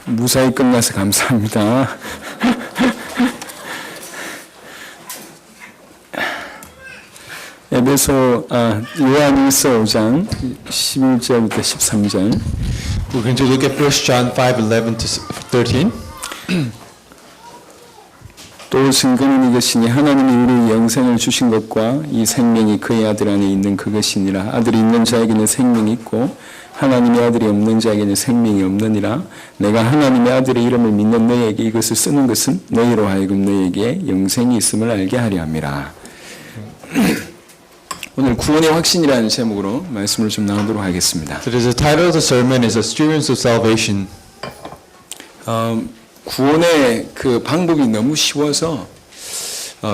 무사히 끝나서 감사합니다. 요한일서 5장 11절부터 13절. We're going to look at 1 John 5:11 to 13. 또 증거는 이것이니 하나님이 우리 영생을 주신 것과 이 생명이 그의 아들 안에 있는 그것이니라. 아들이 있는 자에게는 생명이 있고 하나님의 아들이 없는 자에게는 생명이 없느니라. 내가 하나님의 아들의 이름을 믿는 너희에게 이것을 쓰는 것은 너희로 하여금 너희에게 영생이 있음을 알게 하려 함이라. 오늘 구원의 확신이라는 제목으로 말씀을 좀 나누도록 하겠습니다. So the title of the sermon is Assurance of Salvation. 구원의 그 방법이 너무 쉬워서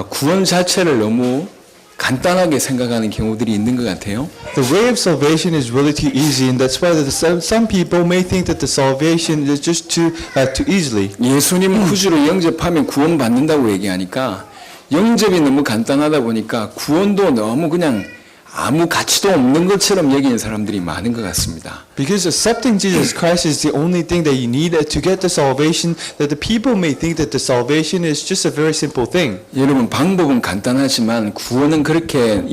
구원 자체를 너무 간단하게 생각하는 경우들이 있는 것 같아요. The way of salvation is really too easy, and that's why some people may think that the salvation is just too easily. 예수님 구주로 영접하면 구원 받는다고 얘기하니까 영접이 너무 간단하다 보니까 구원도 너무 그냥 아무 가치도 없는 것처럼 여기는 사람들이 많은 것 같습니다. Because accepting Jesus Christ is the only thing that you need to get the salvation, that the people may think that the salvation is just a very simple thing. 여러분 방법은 간단하지만 구원은 그렇게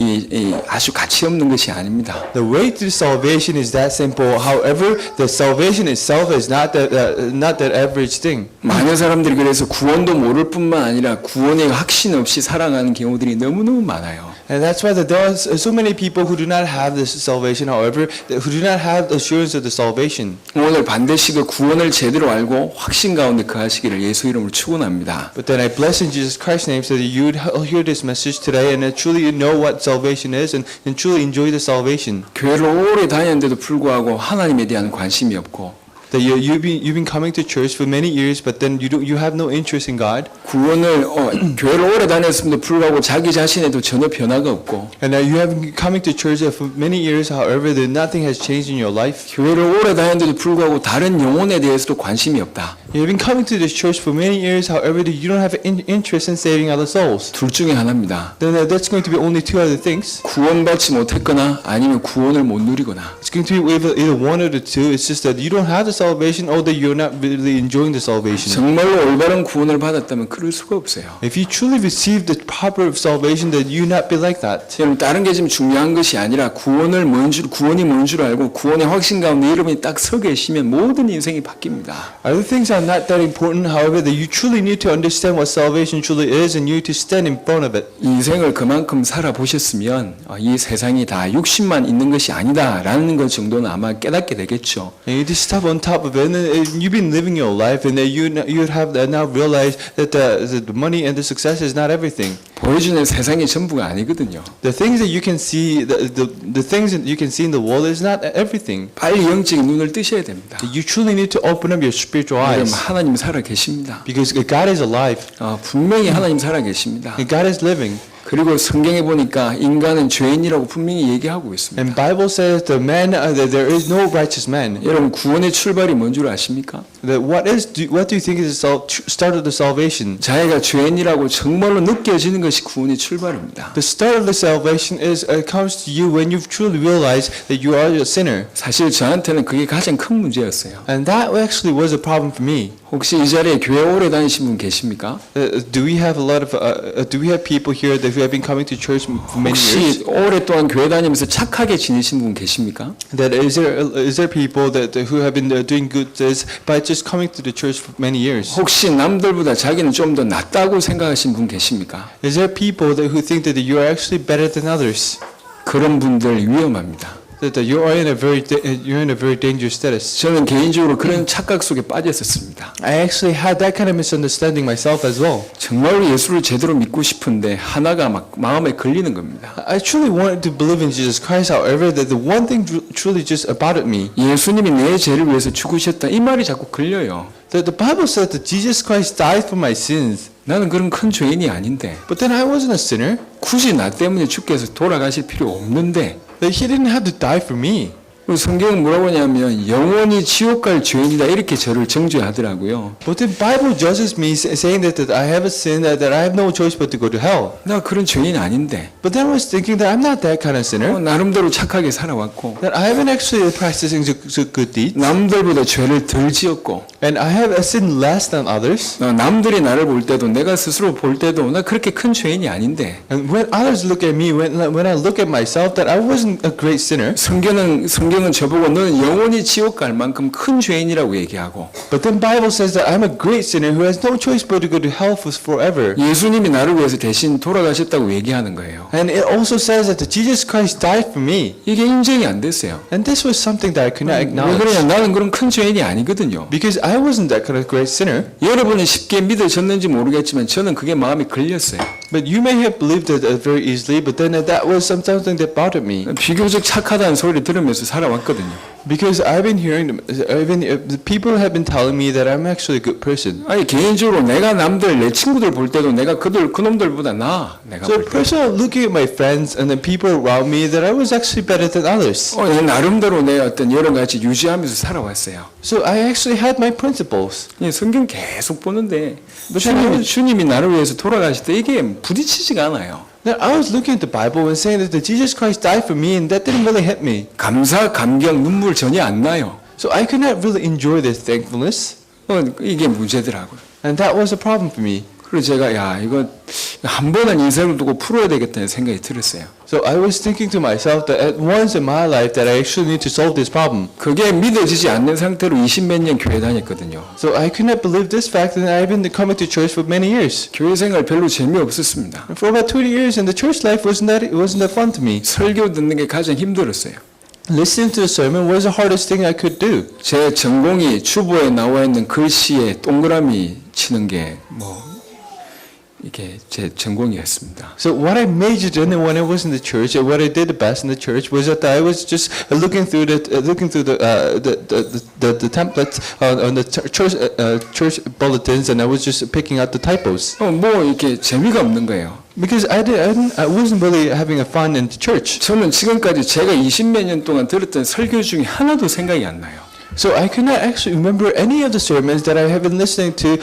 아주 가치 없는 것이 아닙니다. The way to salvation is that simple. However, the salvation itself is not that average thing. 많은 사람들이 그래서 구원도 모를 뿐만 아니라 구원의 확신 없이 살아가는 경우들이 너무너무 많아요. And that's why there are so many people who do not have this salvation, however, who do not have assurance of the salvation. 오늘 반드시 그 구원을 제대로 알고 확신 가운데 거하시기를 예수 이름으로 축원합니다. But then I bless in Jesus Christ's name so that you would hear this message today and truly know what salvation is and truly enjoy the salvation. 교회를 오래 다녔는데도 불구하고 하나님에 대한 관심이 없고 That you've been coming to church for many years, but then you have no interest in God. 구원을 교회를 오래 다녔음에도 불구하고 자기 자신에도 전혀 변화가 없고 And you have been coming to church for many years, however, that nothing has changed in your life. 교회를 오래 다녔는데도 불구하고 다른 영혼에 대해서도 관심이 없다. You've been coming to this church for many years, however, that you don't have interest in saving other souls. 둘 중에 하나입니다. Then that's going to be only two other things. 구원받지 못했거나 아니면 구원을 못 누리거나. It's going to be either one or the two. It's just that you don't have the salvation or that you're not really enjoying the salvation. 정말로 올바른 구원을 받았다면 그럴 수가 없어요. If you truly receive the proper salvation, then you not be like that. 여러분 다른 게 지금 중요한 것이 아니라 구원이 뭔 줄 알고 구원의 확신 가운데 여러분이 딱 서 계시면 모든 인생이 바뀝니다. Other things are not that important, however, that you truly need to understand what salvation truly is and you need to stand in front of it. 인생을 그만큼 살아보셨으면 이 세상이 다 욕심만 있는 것이 아니다라는 것 정도는 아마 깨닫게 되겠죠. And you just stop on top of it, and you've been living your life, and that you have now realized that the money and the success is not everything. 보여주는 세상이 전부가 아니거든요. The things that you can see, the things that you can see in the world is not everything. 빨리 영적인 눈을 뜨셔야 됩니다. You truly need to open up your spiritual eyes. 하나님 살아 계십니다. Because God is alive. 분명히 하나님 살아 계십니다. And God is living. 그리고 성경에 보니까 인간은 죄인이라고 분명히 얘기하고 있습니다. And Bible says that there is no righteous man. 여러분 구원의 출발이 뭔 줄 아십니까? That what do you think is the start of the salvation? 자기가 죄인이라고 정말로 느껴지는 것이 구원의 출발입니다. The start of the salvation comes to you when you truly realize that you are a sinner. 사실 저한테는 그게 가장 큰 문제였어요. And that actually was a problem for me. 혹시 이 자리에 교회 오래 다니신 분 계십니까? Do we have people here that who have been coming to church for many years? 혹시 오랫동안 교회 다니면서 착하게 지내신 분 계십니까? That is there people who have been doing good things by just coming to the church for many years? 혹시 남들보다 자기는 좀 더 낫다고 생각하신 분 계십니까? Is there people who think that you are actually better than others? 그런 분들 위험합니다. That you're in a very dangerous status. 저는 개인적으로 그런 착각 속에 빠졌었습니다. I actually had that kind of misunderstanding myself as well. 정말로 예수를 제대로 믿고 싶은데 하나가 막 마음에 걸리는 겁니다. I truly wanted to believe in Jesus Christ, however, that the one thing truly just about me. 예수님이 내 죄를 위해서 죽으셨다 이 말이 자꾸 걸려요. The Bible says that Jesus Christ died for my sins. 나는 그런 큰 죄인이 아닌데. But then I wasn't a sinner. 굳이 나 때문에 주께서 돌아가실 필요 없는데. That He didn't have to die for me. 성경은 뭐라고 하냐면 영원히 지옥 갈 죄인이다 이렇게 저를 정죄하더라고요. But the Bible judges me saying that I have a sin that I have no choice but to go to hell. 나 그런 죄인 아닌데 But then I was thinking that I'm not that kind of sinner. 나름대로 착하게 살아왔고 That I haven't actually practicing good deeds. 남들보다 죄를 덜 지었고 And I have sinned less than others. 남들이 나를 볼 때도 내가 스스로 볼 때도 나 그렇게 큰 죄인이 아닌데 And when others look at me, when I look at myself, that I wasn't a great sinner. 성경은 저보고 너는 영원히 지옥 갈 만큼 큰 죄인이라고 얘기하고 But then Bible says that I'm a great sinner who has no choice but to go to hell forever. 예수님이 나를 위해서 대신 돌아가셨다고 얘기하는 거예요. And it also says that Jesus Christ died for me. 이게 인정이 안 됐어요. And this was something that I could not 왜 acknowledge. 그러냐? 나는 그런 큰 죄인이 아니거든요. Because I wasn't that kind of great sinner. 여러분은 쉽게 믿어졌는지 모르겠지만 저는 그게 마음에 걸렸어요. But you may have believed it very easily, but then that was something that bothered me. 비교적 착하다는 소리를 들으면서 살아왔거든요. Because I've been hearing, the people have been telling me that I'm actually a good person. 아니 개인적으로 내가 남들 내 친구들 볼 때도 내가 그놈들보다 나아. 내가 So 볼 때. personally looking at my friends and the people around me, that I was actually better than others. 내 나름대로 내 어떤 여러 가지 유지하면서 살아왔어요. So I actually had my principles. 예, 성경 계속 보는데 주님이 나를 위해서 돌아가실 때 이게 부딪히지가 않아요. Then I was looking at the Bible and saying that Jesus Christ died for me, and that didn't really hit me. 감사, 감격, 눈물 전혀 안 나요. So I could not really enjoy this thankfulness, 이게 문제더라고요. and that was a problem for me. 그래서 제가 이거 한 번은 인생을 두고 풀어야 되겠다는 생각이 들었어요. So I was thinking to myself that at once in my life that I actually need to solve this problem. 그게 믿어지지 않는 상태로 20몇 년 교회 다녔거든요. So I could not believe this fact, and I've been coming to church for many years. 교회 생활 별로 재미없었습니다. And for about 20 years, and the church life wasn't that fun to me. 설교 듣는 게 가장 힘들었어요. Listening to the sermon was the hardest thing I could do. 제 전공이 주보에 나와 있는 글씨에 동그라미 치는 게 이게 제 전공이었습니다. So what I majored in when I was in the church, and what I did the best in the church, was that I was just looking through the templates on the church bulletins, and I was just picking out the typos. 이렇게 재미가 없는 거예요. Because I wasn't really having a fun in the church. 저는 지금까지 제가 20몇 년 동안 들었던 설교 중에 하나도 생각이 안 나요. So I could not actually remember any of the sermons that I have been listening to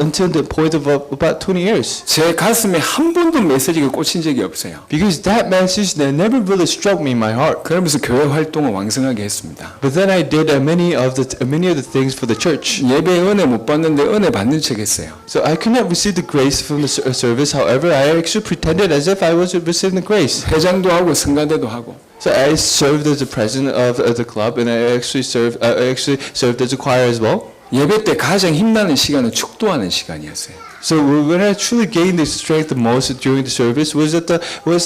until the point of about 20 years. 제 가슴에 한 번도 메시지가 꽂힌 적이 없어요. Because that message that never really struck me in my heart. 그러면서 교회 활동을 왕성하게 했습니다. But then I did many of the things for the church. 예배 은혜 못 받는데 은혜 받는 척 했어요. So I could not receive the grace from the service. However, I actually pretended as if I was receiving the grace. 회장도 하고 성가대도 하고. So I served as the president of the club, and I actually served as a choir as well. 예배 때 가장 힘나는 시간은 축도하는 시간이었어요. So when I truly gained the strength the most during the service was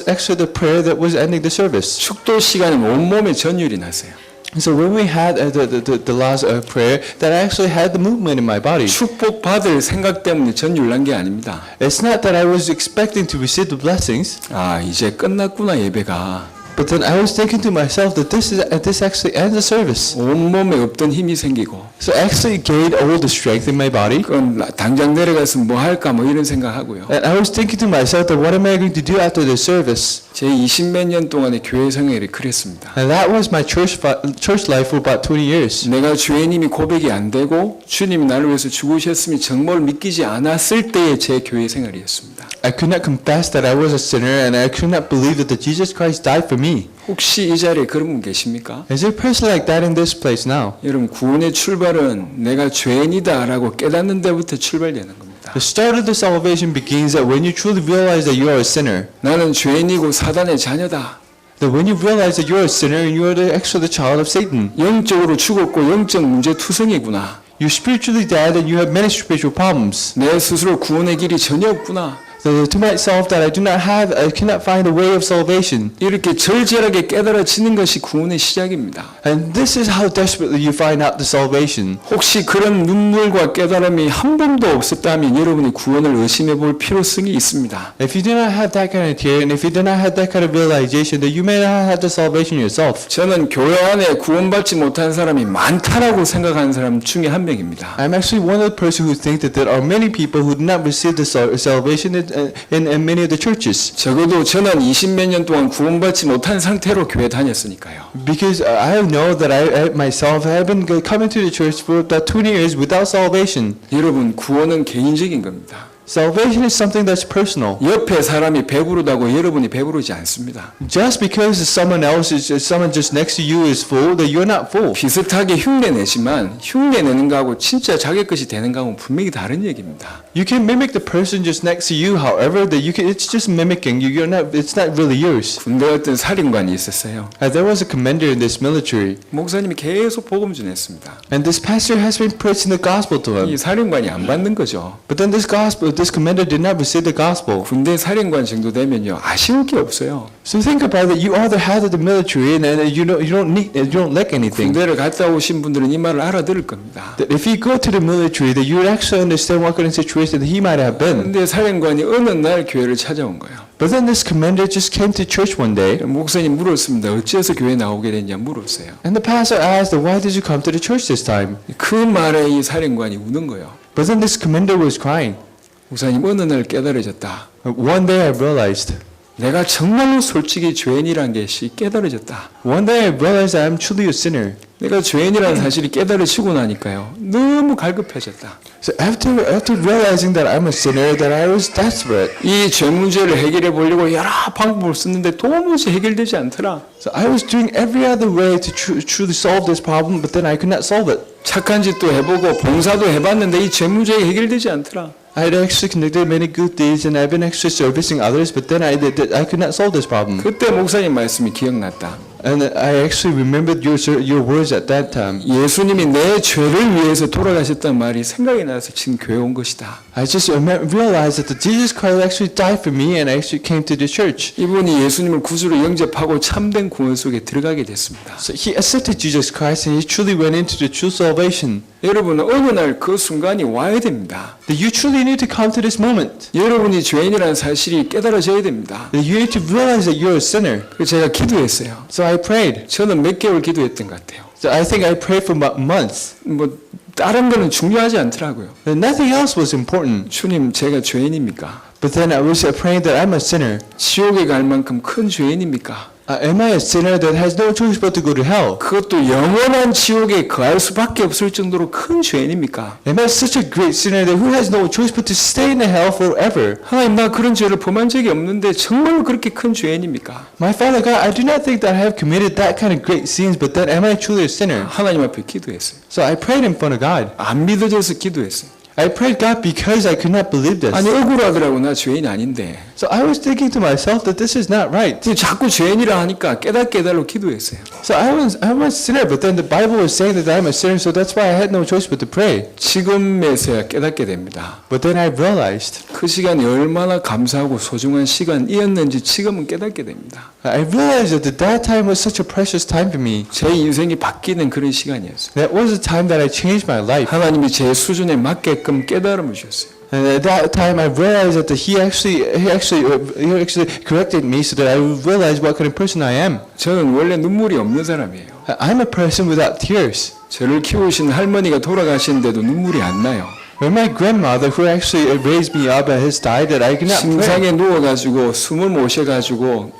actually the prayer that was ending the service. 축도 시간은 온몸에 전율이 났어요. So when we had the last prayer, that I actually had the movement in my body. 축복 받을 생각 때문에 전율 난 게 아닙니다. It's not that I was expecting to receive the blessings. 이제 끝났구나 예배가. But then I was thinking to myself that this actually ends the service. 온몸에 없던 힘이 생기고. So I actually gained all the strength in my body. 그건 당장 내려가서 뭐 할까 이런 생각하고요. And I was thinking to myself that what am I going to do after the service? 제 20몇 년 동안의 교회 생활이 그랬습니다. And that was my church life for about 20 years. 내가 죄인임이 고백이 안 되고 주님이 나를 위해서 죽으셨음이 정말 믿기지 않았을 때의 제 교회 생활이었습니다. I could not confess that I was a sinner, and I could not believe that Jesus Christ died for me. 혹시 이 자리에 그런 분 계십니까? Is there a person like that in this place now? 여러분 구원의 출발은 내가 죄인이다라고 깨닫는 데부터 출발되는 겁니다. The start of the salvation begins that when you truly realize that you are a sinner. 나는 죄인이고 사단의 자녀다. That when you realize that you are a sinner and you are actually the child of Satan. 영적으로 죽었고 영적 문제 투성이구나. You're spiritually dead and you have many spiritual problems. 내 스스로 구원의 길이 전혀 없구나. To myself that I cannot find a way of salvation. 이렇게 절절하게 깨달아지는 것이 구원의 시작입니다. And this is how desperately you find out the salvation. 혹시 그런 눈물과 깨달음이 한 번도 없었다면 여러분이 구원을 의심해 볼 필요성이 있습니다. If you do not have that kind of tear, and if you do not have that kind of realization, that you may not have the salvation yourself. 저는 교회 안에 구원받지 못한 사람이 많다라고 생각하는 사람 중에 한 명입니다. I'm actually one of the persons who think that there are many people who do not receive the salvation in many of the churches. 적어도 저는 20몇 년 동안 구원받지 못한 상태로 교회 다녔으니까요. Because I know that I myself have been coming to the church for about 20 years without salvation. 여러분, 구원은 개인적인 겁니다. Salvation is something that's personal. 옆에 사람이 배부르다고 여러분이 배부르지 않습니다. Just because someone just next to you is full, that you're not full. 비슷하게 흉내 내지만 흉내 내는 거하고 진짜 자기 것이 되는 거하고는 분명히 다른 얘기입니다. You can mimic the person just next to you, however, that it's just mimicking. You're not. It's not really yours. 군대 어떤 사령관이 있었어요. There was a commander in this military, 목사님이 계속 복음 전했습니다. and this pastor has been preaching the gospel to 이 him. 사령관이 안 받는 거죠. But then this commander did not receive the gospel. 군대 사령관 정도 되면요, 아쉬울 게 없어요. So think about it. You are the head of the military, and you don't lack anything. 군대를 갔다 오신 분들은 이 말을 알아들을 겁니다. That if you go to the military, that you would actually understand what kind of situation that he might have been. 근데 사령관이 어느 날 교회를 찾아온 거예요. But then this commander just came to church one day, 목사님 물었습니다. 어째서 교회 나오게 됐냐 물었어요. and the pastor asked, "Why did you come to the church this time?" 그 말에 이 사령관이 우는 거예요. But then this commander was crying. 목사님 어느 날 깨달아졌다. One day I realized. 내가 정말로 솔직히 죄인이란 것이 깨달아졌다. One day I realized I am truly a sinner. 내가 죄인이라는 사실이 깨달아지고 나니까요. 너무 갈급해졌다. So after realizing that I'm a sinner, that I was desperate. 이 죄 문제를 해결해 보려고 여러 방법을 썼는데 도무지 해결되지 않더라. So I was doing every other way to truly solve this problem, but then I could not solve it. 착한 짓도 해보고 봉사도 해봤는데 이 죄 문제가 해결되지 않더라. I had actually conducted many good deeds, and I've been actually servicing others, but then I could not solve this problem. 그때 목사님 말씀이 기억났다. And I actually remembered your words at that time. 예수님이 내 죄를 위해서 돌아가셨다는 말이 생각이 나서 지금 교회 온 것이다. I just realized that Jesus Christ actually died for me, and I actually came to the church. 이분이 예수님을 구주로 영접하고 참된 구원 속에 들어가게 됐습니다. So he accepted Jesus Christ, and he truly went into the true salvation. 여러분은 어느 날 그 순간이 와야 됩니다. That you truly need to come to this moment. 여러분이 죄인이라는 사실이 깨달아져야 됩니다. That you need to realize that you're a sinner. 그래서 제가 기도했어요. So I prayed. 저는 몇 개월 기도했던 것 같아요. So I think I prayed for about months. 뭐 다른 거는 중요하지 않더라고요. And nothing else was important. 주님, 제가 죄인입니까? But then I was praying that I'm a sinner. 지옥에 갈 만큼 큰 죄인입니까? Am I a sinner that has no choice but to go to hell? 그것도 영원한 지옥에 거할 수밖에 없을 정도로 큰 죄인입니까? Am I such a great sinner that who has no choice but to stay in the hell forever? 하나님, 나 그런 죄를 범한 적이 없는데 정말로 그렇게 큰 죄인입니까? My Father God, I do not think that I have committed that kind of great sins, but then am I truly a sinner? 하나님 앞에 기도했어요. So I prayed in front of God. 안 믿어져서 기도했어요. I prayed God because I could not believe this. 아니 억울하더라고. 나 죄인 아닌데. So I was thinking to myself that this is not right. 근데 자꾸 죄인이라 하니까 깨달로 기도했어요. So I'm a sinner, but then the Bible was saying that I'm a sinner, so that's why I had no choice but to pray. 지금에서야 깨닫게 됩니다. But then I realized, 그 시간이 얼마나 감사하고 소중한 시간이었는지 지금은 깨닫게 됩니다. I realized that time was such a precious time for me. 제 인생이 바뀌는 그런 시간이었어요. That was the time that I changed my life. 하나님이 제 수준에 맞게끔 깨달음을 주셨어요. And at that time, I realized that He actually corrected me so that I realized what kind of person I am. 저는 원래 눈물이 없는 사람이에요. I'm a person without tears. 저를 키우신 할머니가 돌아가시는데도 눈물이 안 나요. When my grandmother, who actually raised me up, has died, that I cannot pray. 심상에 누워가지고 숨을 못 쉬어가지고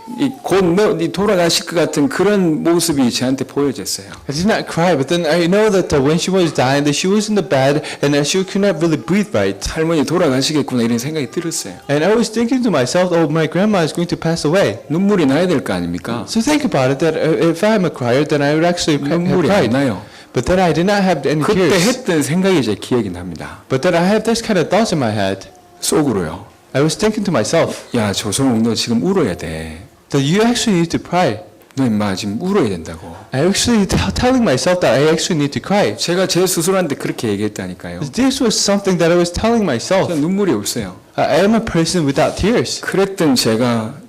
곧 돌아가실 것 같은 그런 모습이 저한테 보여졌어요. I did not cry, but then I know that when she was dying, that she was in the bed and that she could not really breathe right. 할머니 돌아가시겠구나 이런 생각이 들었어요. And I was thinking to myself, oh, my grandma is going to pass away. 눈물이 나야 될 거 아닙니까? So think about it, that if I'm a crier, then I would actually have 눈물이 안 cried. 나요. But then I did not have any 그때 tears. 했던 생각이 제 기억이 납니다. But then I had this kind of thoughts in my head. 속으로요. I was thinking to myself, 야, 조성욱 너 지금 울어야 돼. that you actually need to cry. 너 임마 지금 울어야 된다고. I actually telling myself that I actually need to cry. 제가 제 스스로한테 그렇게 얘기했다니까요. This was something that I was telling myself. 저는 눈물이 없어요. I am a person without tears. 그랬던 제가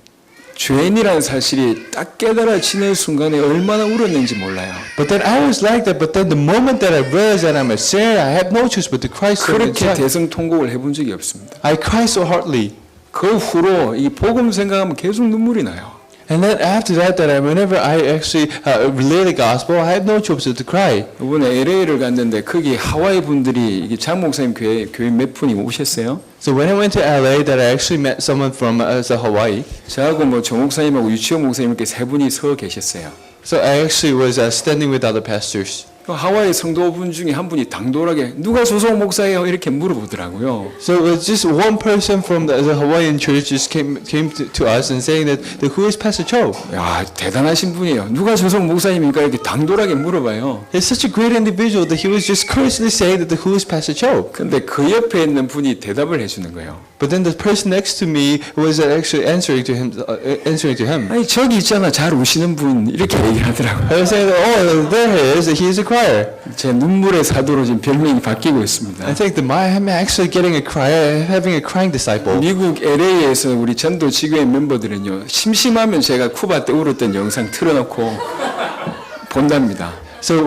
죄인이라는 사실이 딱 깨달아지는 순간에 얼마나 울었는지 몰라요. But then I was like that. But then the moment that I realized that I'm a sinner, I have no choice but to cry so 그렇게 inside. 대성통곡을 해본 적이 없습니다. I cry so heartily. 그 후로 이 복음 생각하면 계속 눈물이 나요. And then after that, whenever I actually relay the gospel, I have no choice but to cry. 이번에 LA를 갔는데 거기 하와이 분들이 이게 장 목사님 교회 몇 분이 오셨어요. So when I went to LA, that I actually met someone from Hawaii. 저하고 뭐 조 목사님하고 유치원 목사님 이렇게 세 분이 서 계셨어요. So I actually was standing with other pastors. 그 하와이 성도분 중에 한 분이 당돌하게 누가 조성 목사예요? 이렇게 물어보더라고요. So it was just one person from the Hawaiian church just came to us and saying that who is Pastor Cho? 야, 대단하신 분이에요. 누가 조성 목사님입니까? 이렇게 당돌하게 물어봐요. He's such a great individual that he was just curiously saying that who is Pastor Cho? 근데 그 옆에 있는 분이 대답을 해주는 거예요. But then the person next to me was actually answering to him. 아니 저기 있잖아 잘 우시는 분 이렇게 얘기하더라고요. I was saying, oh, there he is. He is a crier. 제 눈물의 사도로 지금 별명이 바뀌고 있습니다. I think that I'm actually getting a crier, having a crying disciple. 미국 LA에서 우리 전도 지교회 멤버들은요 심심하면 제가 쿠바 때 울었던 영상 틀어놓고 본답니다. So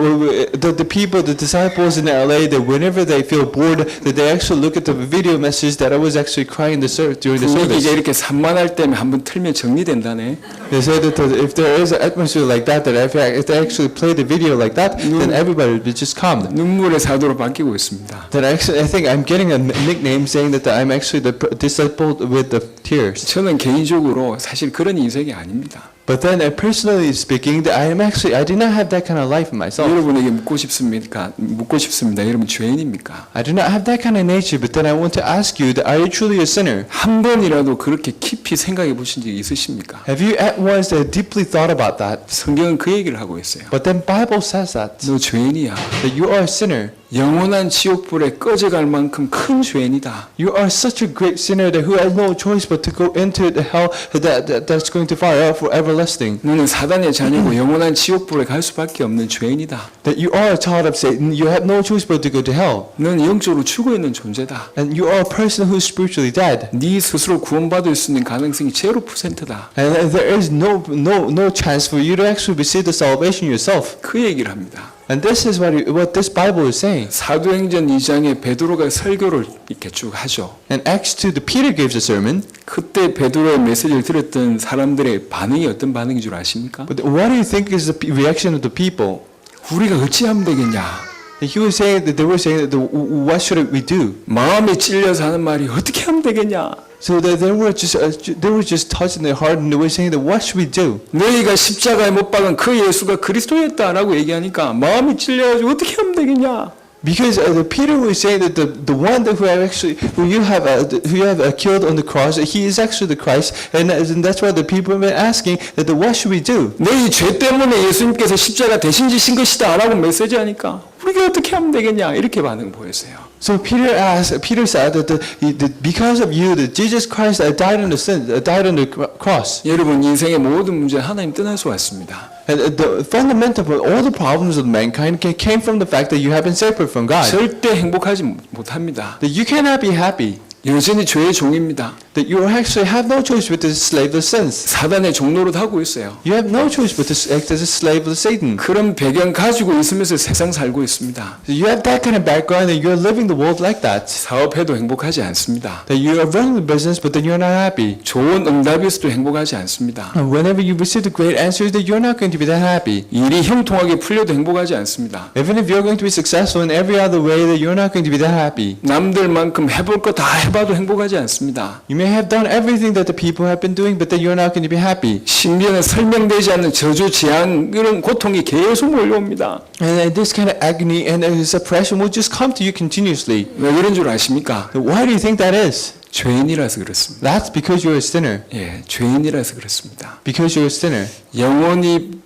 the people, the disciples in LA, that whenever they feel bored, that they actually look at the video message that I was actually crying during the 분위기가 service. 이렇게 산만할 때면 한번 틀면 정리된다네. They say that if there is an atmosphere like that, that if they actually play the video like that, then everybody will be just calmed. 눈물의 사도로 바뀌고 있습니다. That actually, I think I'm getting a nickname saying that I'm actually the disciple with the tears. 저는 개인적으로 사실 그런 인생이 아닙니다. But then, personally speaking, that I did not have that kind of life in myself. 여러분에게 묻고 싶습니다. 여러분 죄인입니까? I do not have that kind of nature. But then I want to ask you, that are you truly a sinner? 한 번이라도 그렇게 깊이 생각해 보신 적이 있으십니까? Have you at once deeply thought about that? 성경은 그 얘기를 하고 있어요. But then Bible says that 너 죄인이야. you are a sinner. 영원한 지옥불에 꺼져갈 만큼 큰 죄인이다. You are such a great sinner that who has no choice but to go into the hell that's going to fire up for everlasting. 너는 사단의 자녀고 영원한 지옥불에 갈 수밖에 없는 죄인이다. That you are a child of Satan. You have no choice but to go to hell. 너는 영적으로 죽어 있는 존재다. And you are a person who's spiritually dead. 네 스스로 구원받을 수 있는 가능성이 0%다. And there is no chance for you to actually receive the salvation yourself. 그 얘기를 합니다. And this is what this Bible is saying. 사도행전 2장에 베드로가 설교를 이렇게 쭉 하죠. In Acts 2, Peter gives a sermon. 그때 베드로의 메시지를 들었던 사람들의 반응이 어떤 반응인 줄 아십니까? But what do you think is the reaction of the people? 우리가 어찌하면 되겠냐? He was saying that they were saying that what should we do? 마음에 찔려서 하는 말이 어떻게 하면 되겠냐? So that they were just touching their heart and they were saying that what should we do? 너희가 십자가에 못 박은 그 예수가 그리스도였다라고 얘기하니까 마음이 찔려가지고 어떻게 하면 되겠냐? Because Peter was saying that the one that who you have killed on the cross, he is actually the Christ, and that's why the people have been asking that what should we do? 너희 죄 때문에 예수님께서 십자가 대신 지신 것이다라고 메시지하니까 우리가 어떻게 하면 되겠냐 이렇게 반응 보였어요. So Peter said that because of you, that Jesus Christ died on the cross. 여러분 인생의 모든 문제 하나님 떠나서 왔습니다. And the fundamental of all the problems of mankind came from the fact that you have been separate from God. 절대 행복하지 못합니다. That you cannot be happy. 여전히 죄의 종입니다. That you actually have no choice but to slave the sins. 사단의 종로로 하고 있어요. You have no choice but to act as a slave of Satan. 그런 배경 가지고 있으면서 세상 살고 있습니다. So you have that kind of background and you're living the world like that. 사업해도 행복하지 않습니다. That you are running the business but then you're not happy. 좋은 응답에서도 행복하지 않습니다. And whenever you receive the great answers, that you're not going to be that happy. 일이 형통하게 풀려도 행복하지 않습니다. Even if you're going to be successful in every other way, that you're not going to be that happy. 남들만큼 해볼 거 다 해봐도 행복하지 않습니다. You may have done everything that the people have been doing, but then you're not going to be happy. 심지어는 설명되지 않는 저주, 재앙 이런 고통이 계속 몰려옵니다. And this kind of agony and suppression will just come to you continuously. 왜 그런 줄 아십니까? Why do you think that is? 죄인이라서 그렇습니다. That's because you're a sinner. 예, 죄인이라서 그렇습니다. Because you're a sinner. 영원히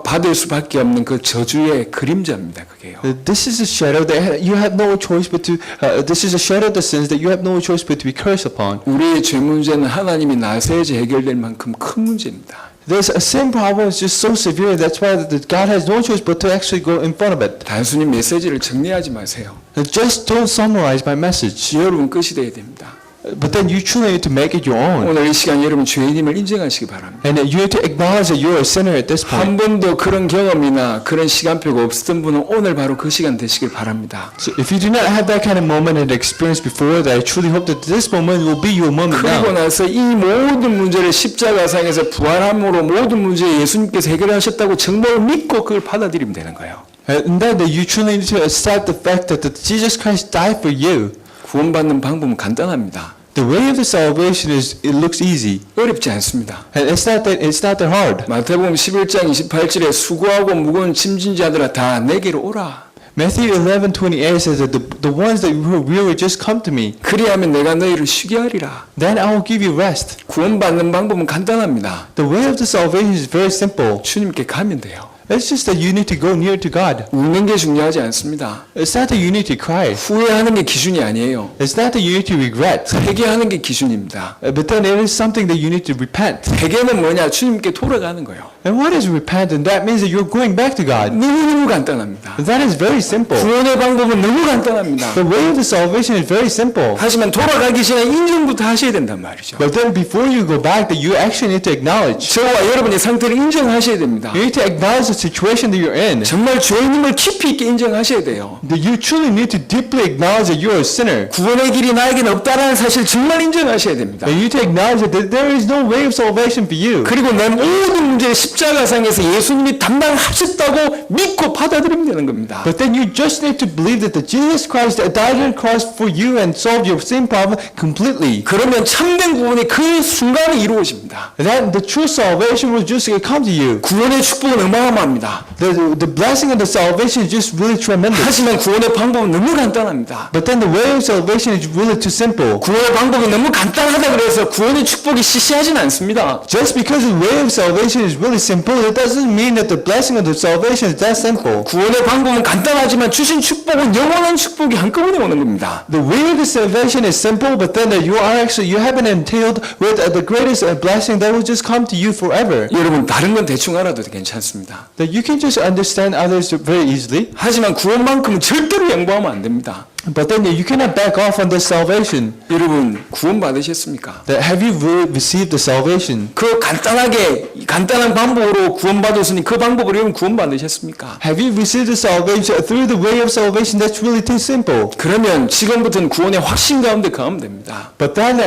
받을 수밖에 없는 그 저주의 그림자입니다. 그게요. This is a shadow that you have no choice but to. This is a shadow of the sins that you have no choice but to be cursed upon. 우리의 죄 문제는 하나님이 나서야지 해결될 만큼 큰 문제입니다. There's a sin problem is just so severe. That's why God has no choice but to actually go in front of it. 단순히 메시지를 정리하지 마세요. Just don't summarize my message. 여러분 끝이 돼야 됩니다. But then you truly need to make it your own. 오늘 이 시간 여러분 죄인임을 인정하시기 바랍니다. And you have to acknowledge that you're a sinner at this point. 한 번도 그런 경험이나 그런 시간표가 없었던 분은 오늘 바로 그 시간 되시길 바랍니다. So if you do not have that kind of moment and experience before, that I truly hope that this moment will be your moment 그리고 now. 나서 이 모든 문제를 십자가상에서 부활함으로 모든 문제 예수님께서 해결하셨다고 정말 믿고 그걸 받아들이면 되는 거예요. And then that you truly need to accept the fact that Jesus Christ died for you. 구원받는 방법은 간단합니다. The way of the salvation is, it looks easy. 어렵지 않습니다. And it's not that hard. 마태복음 11장 28절에 수고하고 무거운 짐진 자들아 다 내게로 오라. Matthew 11:28 says that the ones that were weary just come to me. 그리하면 내가 너희를 쉬게 하리라. Then I will give you rest. 구원받는 방법은 간단합니다. The way of the salvation is very simple. 주님께 가면 돼요. It's just that you need to go near to God. 웃는 게 중요하지 않습니다. It's not that you need to cry. 후회하는 게 기준이 아니에요. It's not that you need to regret. 회개하는 게 기준입니다. But then it is something that you need to repent. 회개는 뭐냐? 주님께 돌아가는 거예요. And what is repent? And that means that you're going back to God. 너무너무 간단합니다. That is very simple. 구원의 방법은 너무 간단합니다. The way of the salvation is very simple. 하지만 돌아가기 전에 인정부터 하셔야 된단 말이죠. But then before you go back, that you actually need to acknowledge. 저와 여러분의 상태를 인정하셔야 됩니다. You need to acknowledge the situation that you're in. 정말 죄인임을 깊이 있게 인정하셔야 돼요. That you truly need to deeply acknowledge that you're a sinner. 구원의 길이 나에게는 없다라는 사실 정말 인정하셔야 됩니다. And you need to acknowledge that there is no way of salvation for you. 그리고 내 모든 문제를 십자가상에서 예수님이 담당하셨다고 믿고 받아들이면 되는 겁니다. But then you just need to believe that the Jesus Christ died on the cross for you and solved your sin problem completely. 그러면 참된 구원이 그 순간에 이루어집니다. And then the true salvation will just come to you. 구원의 축복은 어마어마합니다. The blessing of the salvation is just really tremendous. 하지만 구원의 방법은 너무 간단합니다. But then the way of salvation is really too simple. 구원의 방법이 너무 간단하다 그래서 구원의 축복이 시시하진 않습니다. Just because the way of salvation is really simple, it doesn't mean that the blessing of the salvation is that simple. 구원의 방법은 간단하지만 주신 축복은 영원한 축복이 한꺼번에 오는 겁니다. The way of the salvation is simple, but then that you have been entailed with the greatest blessing that will just come to you forever. 여러분 다른 건 대충 알아도 괜찮습니다. That you can just understand others very easily. 하지만 구원만큼은 절대로 양보하면 안 됩니다. But then you cannot back off on this salvation. 여러분 구원 받으셨습니까? That have you really received the salvation? 그 간단한 방법으로 구원 받으시니 그 방법으로 여러분 구원 받으셨습니까? Have you received the salvation through the way of salvation? That's really too simple. 그러면 지금부터는 구원의 확신 가운데 가면 됩니다. But then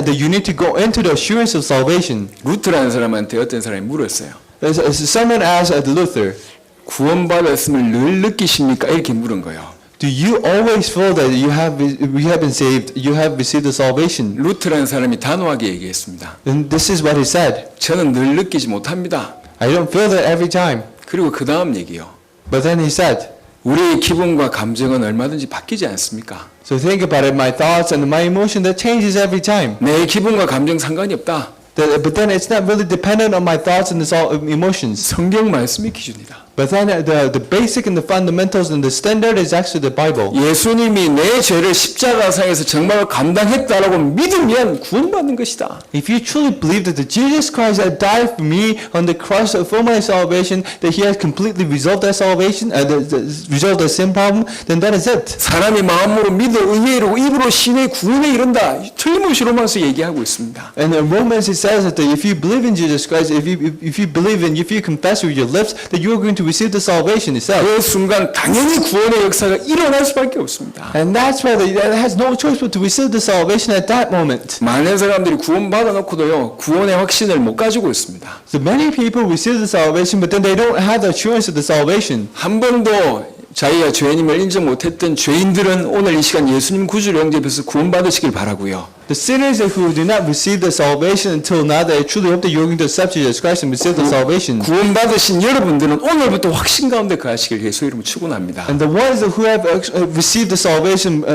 you need to go into the assurance of salvation. 루트라는 사람한테 어떤 사람이 물었어요. Someone asked Luther, 구원 받았음을 늘 느끼십니까? 이렇게 물은 거예요. do you always feel that we have been saved, you have received the salvation? 루트라는 사람이 단호하게 얘기했습니다. And this is what he said. 저는 늘 느끼지 못합니다. I don't feel that every time. 그리고 그 다음 얘기요. But then he said, 우리의 기분과 감정은 얼마든지 바뀌지 않습니까? so think about it, my thoughts and my emotion, that changes every time. 내 기분과 감정 상관이 없다. But then it's not really dependent on my thoughts and emotions. 성경 말씀이 기준이다. But then the basic and the fundamentals and the standard is actually the Bible. 예수님이 내 죄를 십자가상에서 정말 감당했다라고 믿으면 구원받는 것이다. If you truly believe that the Jesus Christ that died for me on the cross for my salvation, that He has completely resolved that salvation, resolved the sin problem, then that is it. 사람이 마음으로 믿어 의외로 입으로 신의 구원에 이른다. 틀림없이 로마서 얘기하고 있습니다. And in Romans it says that if you believe in Jesus Christ, if you confess with your lips, that you are going to receive the salvation itself. 그 순간 당연히 구원의 역사가 일어날 수밖에 없습니다. And that's why that has no choice but to receive the salvation at that moment. 많은 사람들이 구원 받아놓고도요 구원의 확신을 못 가지고 있습니다. So many people receive the salvation, but then they don't have the assurance of the salvation. 한 번도 자기가 죄인임을 인정 못했던 죄인들은 오늘 이 시간 예수님 구주를 영접해서 구원받으시길 바라고요. The sinners who do not receive the salvation until now, they truly hope that you're going to accept Jesus Christ and receive the salvation. 구원받으신 여러분들은 오늘부터 확신 가운데 가시길 예수 이름으로 축원합니다. And the ones who have received the salvation,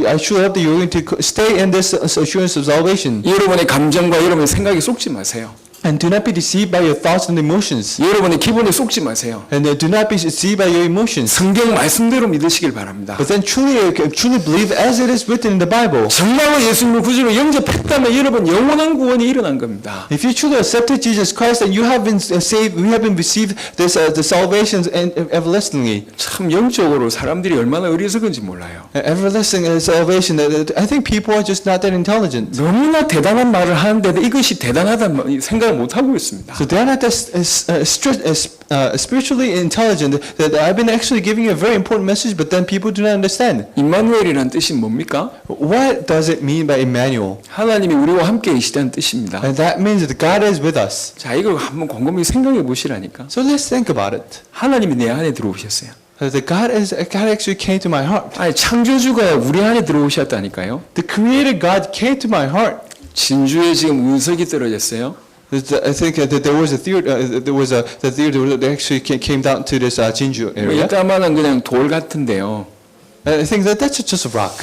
I truly hope that you're going to stay in this assurance of salvation. 여러분의 감정과 여러분의 생각에 속지 마세요. And do not be deceived by your thoughts and emotions. 여러분의 기분에 속지 마세요. And do not be deceived by your emotions. 성경 말씀대로 믿으시길 바랍니다. But then truly believe as it is written in the Bible. 정말로 예수님을 구주로 영접했다면 여러분 영원한 구원이 일어난 겁니다. If you truly accepted Jesus Christ, then you have been saved. We have been received this the salvation everlastingly. 참 영적으로 사람들이 얼마나 어리석은지 몰라요. Everlasting salvation. I think people are just not that intelligent. 너무나 대단한 말을 하는데도 이것이 대단하다는 생각을 못 하고 있습니다. So they're not that spiritually intelligent. That I've been actually giving you a very important message, but then people do not understand. 임마누엘이란 뜻이 뭡니까? What does it mean by Emmanuel? 하나님이 우리와 함께 계시다는 뜻입니다. And that means that God is with us. 자, 이걸 한번 곰곰이 생각해 보시라니까. So let's think about it. 하나님이 내 안에 들어오셨어요. God actually came to my heart. 아니 창조주가 우리 안에 들어오셨다니까요. The Creator God came to my heart. 진주에 지금 운석이 떨어졌어요. I think that there was a theory. The theory that actually came down to this Jinju 뭐 area. 이따만한 그냥 돌 같은데요. I think that that's just a rock.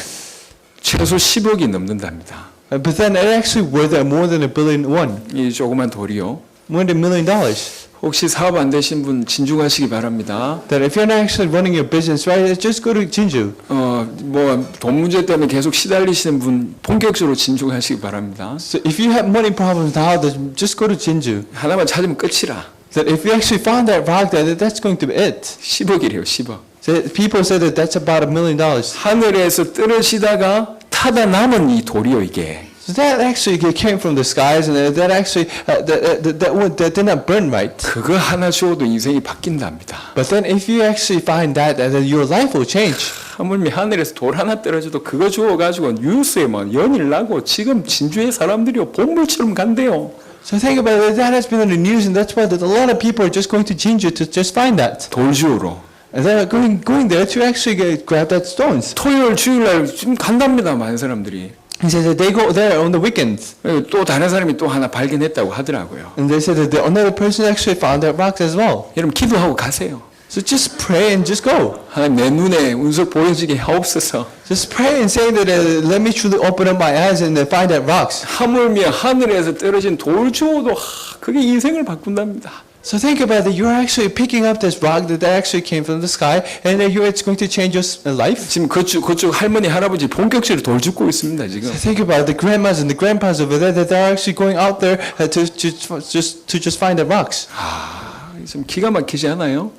최소 10억이 넘는답니다. But then it actually worth more than $1 billion. 이 조그만 돌이요. More than $1 million. 혹시 사업 안 되신 분 진주 가시기 바랍니다. That if you're not actually running your business right, just go to Jinju. 뭐 돈 문제 때문에 계속 시달리시는 분 본격적으로 진주 가시기 바랍니다. So if you have money problems now, then just go to Jinju. 하나만 찾으면 끝이라. That if you actually found that rock, that's going to be it. 10억이래요, 10억. So people say that that's about $1 million. 하늘에서 떨어지다가 타다 남은 이 돌이요, 이게. So that actually came from the skies, and that actually that did not burn right. 그거 하나 주어도 인생이 바뀐답니다. But then if you actually find that, then your life will change. 하물며 하늘에서 돌 하나 떨어져도 그거 주워가지고 뉴스에 뭐 연일 나고 지금 진주의 사람들이요 본물처럼 간대요. So think about it. That has been on the news, and that's why that a lot of people are just going to Jinju to just find that. 돌 주우러. And they're going there to actually grab that stones. 토요일 주일날 지금 간답니다, 많은 사람들이. He says that they go there on the weekends. 또 다른 사람이 또 하나 발견했다고 하더라고요. And they said that another person actually found that rock as well. 여러분 기도하고 가세요. So just pray and just go. 하나님 내 눈에 운석 보여지게 하옵소서. Just pray and say that let me truly open up my eyes and find that rocks. 하물며 하늘에서 떨어진 돌 주워도 그게 인생을 바꾼답니다. So think about it. You're actually picking up this rock that actually came from the sky, and it's going to change your life. 지금 그쪽 할머니 할아버지 본격적으로 돌 줍고 있습니다 지금. So think about the grandmas and the grandpas over there that they're actually going out there to just find the rocks. 좀 기가 막히지 않아요?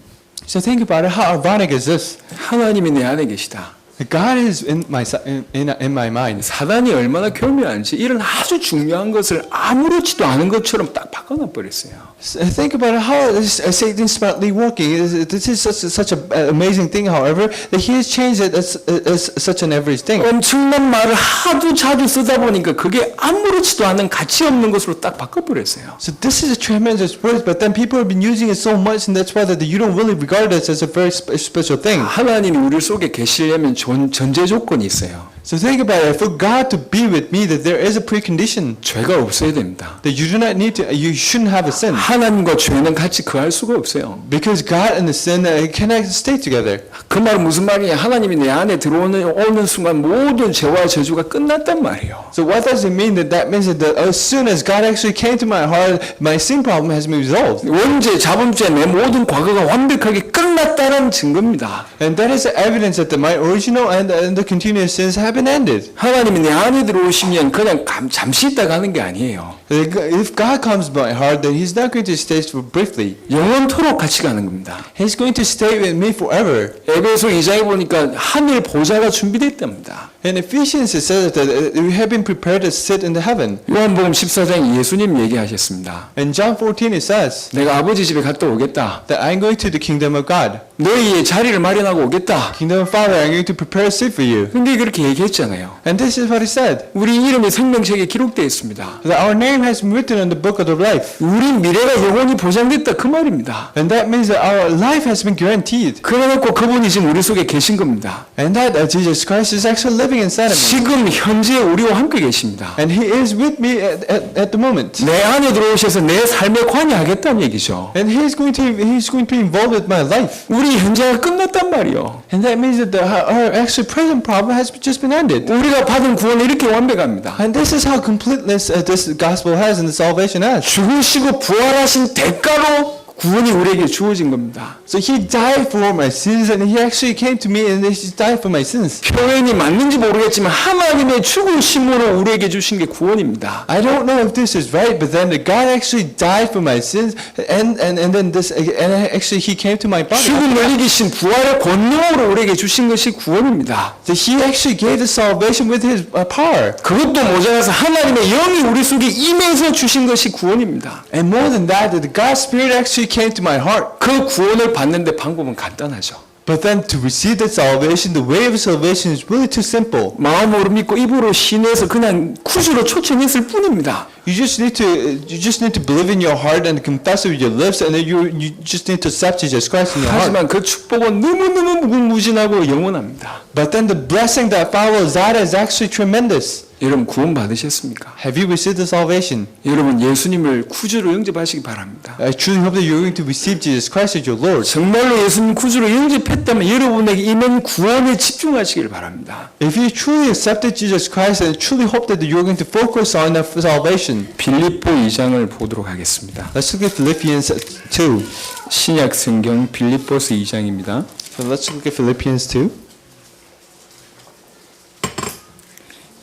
So think about it. How ironic is this? 하나님이 내 안에 계시다. God is in my mind. 사단이 얼마나 교묘한지 이런 아주 중요한 것을 아무렇지도 않은 것처럼 딱 바꿔놔 버렸어요. Think about how Satan smartly working. This is such an amazing thing. However, that he has changed it as such an average thing. 엄청난 말을 하도 자주 쓰다 보니까 그게 아무렇지도 않은 가치 없는 것으로 딱 바꿔버렸어요. So this is a tremendous word, but then people have been using it so much, and that's why that you don't really regard it as a very special thing. 하나님이 우리 속에 계시려면 전제 조건이 있어요. So think about it. For God to be with me, that there is a precondition. 죄가 없어야 됩니다. That you do not need to. You shouldn't have a sin. 하나님과 죄는 같이 거할 수가 없어요. Because God and the sin cannot stay together. 그 말은 무슨 말이냐? 하나님이 내 안에 들어오는 순간 모든 죄와 저주가 끝났단 말이에요. So what does it mean? That means that as soon as God actually came to my heart, my sin problem has been resolved. 원죄, 자범죄, 내 모든 과거가 완벽하게 끝났다는 증거입니다. And that is the evidence that my original and the continuous sins have been ended. 하나님이 내 안에 들어오시면 그냥 잠시 있다 가는 게 아니에요. If God comes to my heart, then He's not going to stay for briefly. 영원토록 같이 가는 겁니다. He's going to stay with me forever. 에베소 2장에 보니까 하늘 보좌가 준비됐답니다. In Ephesians it says that we have been prepared to sit in the heaven. 요한복음 14장 예수님 얘기하셨습니다. In John 14 it says 내가 아버지 집에 갔다 오겠다. that I'm going to the kingdom of God. 너희의 자리를 마련하고 오겠다. Kingdom of Father, I'm going to prepare a seat for you. 근데 그렇게 얘기했잖아요. And this is what he said. 우리 이름이 생명책에 기록되어 있습니다. That our name has been written in the book of the life. 우리 미래가 영원히 보장됐다 그 말입니다. And that means that our life has been guaranteed. 그래놓고 그분이 지금 우리 속에 계신 겁니다. And that Jesus Christ is actually living inside of me. 지금 현재 우리와 함께 계십니다. And He is with me at the moment. 내 안에 들어오셔서 내 삶에 관여하겠다는 얘기죠. And He's going to be involved with my life. 우리 현재가 끝났단 말이요. And that means that our actually present problem has just been ended. 우리가 받은 구원이 이렇게 완벽합니다. And this is how completeness this gospel has and the salvation has. 죽으시고 부활하신 대가로 구원이 우리에게 주어진 겁니다. So He died for my sins, and He actually came to me and He died for my sins. 표현이 맞는지 모르겠지만 하나님의 죽으심으로 우리에게 주신 게 구원입니다. I don't know if this is right, but then God actually died for my sins, and then this, and actually He came to my body. 죽음을 이기신 부활의 권능으로 우리에게 주신 것이 구원입니다. So He actually gave the salvation with His power. 그것도 모자라서 하나님의 영이 우리 속에 임해서 주신 것이 구원입니다. And more than that, the God's Spirit actually came to my heart. 그 구원을 받는데 방법은 간단하죠. But then to receive that salvation, the way of salvation is really too simple. 마음으로 믿고 입으로 신뢰해서 그냥 구주로 초청했을 뿐입니다. You just need to believe in your heart and confess with your lips, and then you just need to accept Jesus Christ in your heart. 하지만 그 축복은 너무너무 무궁무진하고 영원합니다. But then the blessing that follows that is actually tremendous. 여러분 구원 받으셨습니까? Have you received the salvation? 여러분 예수님을 구주로 영접하시기 바랍니다. I truly hope that you're going to receive Jesus Christ as your Lord. 정말로 예수님 구주로 영접했다면 여러분에게 임한 구원에 집중하시길 바랍니다. If you truly accepted Jesus Christ, I truly hope that you're going to focus on that salvation. 빌립보 2장을 보도록 하겠습니다. Let's look at Philippians 2. 신약 성경 빌립보서 2장입니다. So let's look at Philippians 2.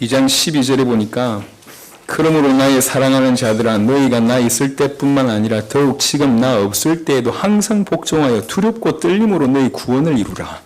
2장 12절에 보니까 그러므로 나의 사랑하는 자들아 너희가 나 있을 때뿐만 아니라 더욱 지금 나 없을 때에도 항상 복종하여 두렵고 떨림으로 너희 구원을 이루라.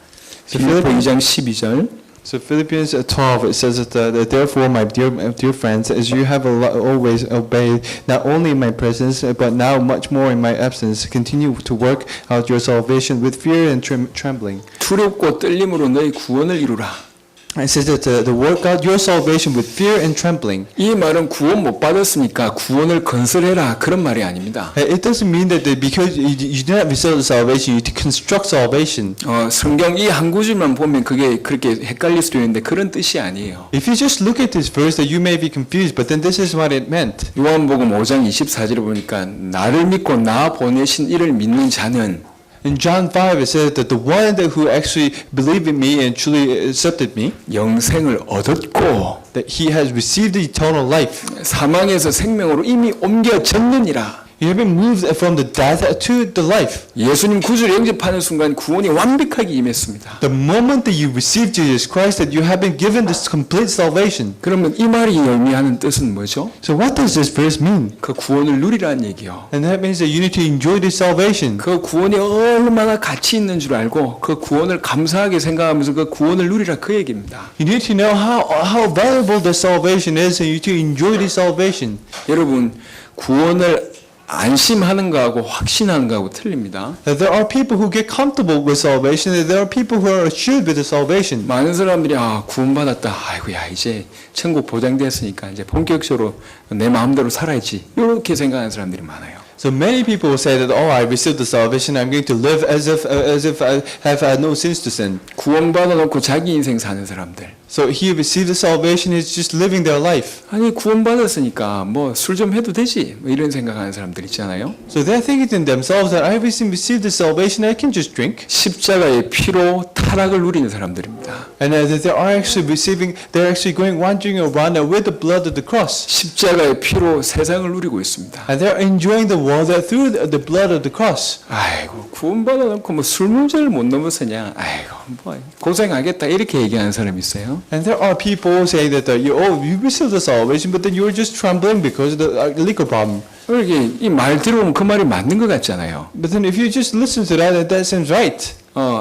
빌립보 2장 12절. So Philippians 12, it says that therefore, my dear friends, as you have always obeyed, not only in my presence, but now much more in my absence, continue to work out your salvation with fear and trembling. 두렵고 떨림으로 너희 구원을 이루라. It says that to work out your salvation with fear and trembling. 이 말은 구원 못 받았으니까 구원을 건설해라 그런 말이 아닙니다. It doesn't mean that because you did not receive the salvation, you need to construct salvation. 성경 이 한 구절만 보면 그게 그렇게 헷갈릴 수도 있는데 그런 뜻이 아니에요. If you just look at this verse, that you may be confused, but then this is what it meant. 요한복음 5장 24절에 보니까 나를 믿고 나 보내신 이를 믿는 자는 In John 5, it says that the one that who actually believed in me and truly accepted me, 영생을 얻었고 that he has received the eternal life. 사망에서 생명으로 이미 옮겨졌느니라. You have been moved from the death to the life. 예수님 구주를 영접하는 순간 구원이 완벽하게 임했습니다. The moment that you receive Jesus Christ, that you have been given this complete salvation. 그러면 이 말이 의미하는 뜻은 뭐죠? So what does this verse mean? 그 구원을 누리라는 얘기요. And that means that you need to enjoy this salvation. 그 구원이 얼마나 가치 있는 줄 알고 그 구원을 감사하게 생각하면서 그 구원을 누리라 그 얘기입니다. You need to know how valuable this salvation is, and you need to enjoy this salvation. 여러분 구원을 안심하는 거하고 확신하는 거하고 틀립니다. That there are people who get comfortable with salvation, and there are people who are assured with the salvation. 많은 사람들이 구원받았다. 아이고야 이제 천국 보장됐으니까 이제 본격적으로 내 마음대로 살아야지. 이렇게 생각하는 사람들이 많아요. So many people say that, oh, I received the salvation, I'm going to live as if I have no sins to sin. 구원받아 놓고 자기 인생 사는 사람들. So he received the salvation, he's just living their life. 아니 구원받았으니까 뭐 술 좀 해도 되지. 뭐 이런 생각하는 사람들 있잖아요. So they're thinking to themselves that I received the salvation, I can just drink. 십자가의 피로 타락을 누리는 사람들입니다. And that they're actually going wandering around with the blood of the cross. 십자가의 피로 세상을 누리고 있습니다. And they're enjoying the world through the blood of the cross. 아이고 구원받아 놓고 뭐 술 문제를 못 넘어서냐. 아이고 뭐 고생하겠다 이렇게 얘기하는 사람이 있어요. And there are people saying that you received the salvation, but then you're just trembling because of the liquor problem. 이렇게 이 말 들어보면 그 말이 맞는 것 같잖아요. But then if you just listen to that seems right.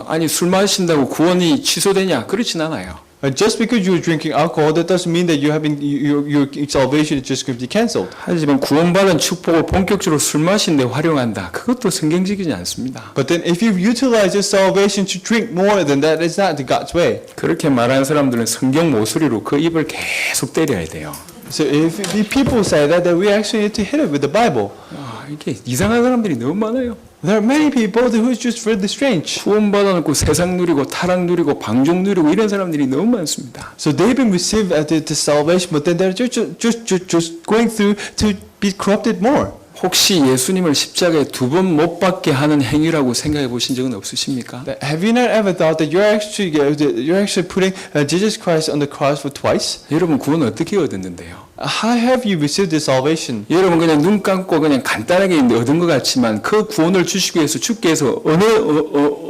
아니 술 마신다고 구원이 취소되냐? 그렇진 않아요. Just because you're drinking alcohol, that doesn't mean that your salvation is just going to be cancelled. 하지만 구원받은 축복을 본격적으로 술 마신 데 활용한다. 그것도 성경적이지 않습니다. But then if you utilize your salvation to drink more than that, it's not God's way. 그렇게 말하는 사람들은 성경 모서리로 그 입을 계속 때려야 돼요. So if people say that, then we actually need to hit it with the Bible. 이게 이상한 사람들이 너무 많아요. There are many people who is just really strange. 구원받아 놓고 세상 누리고 타락 누리고 방종 누리고 이런 사람들이 너무 많습니다. So they've been received the salvation, but then they're just going through to be corrupted more. 혹시 예수님을 십자가에 2번 못 박게 하는 행위라고 생각해 보신 적은 없으십니까? Have you not ever thought that you're actually putting Jesus Christ on the cross for twice? 여러분 구원 어떻게 얻었는데요? How have you received the salvation? 여러분 그냥 눈 감고 그냥 간단하게 얻은 것 같지만 그 구원을 주시기 위해서 주께서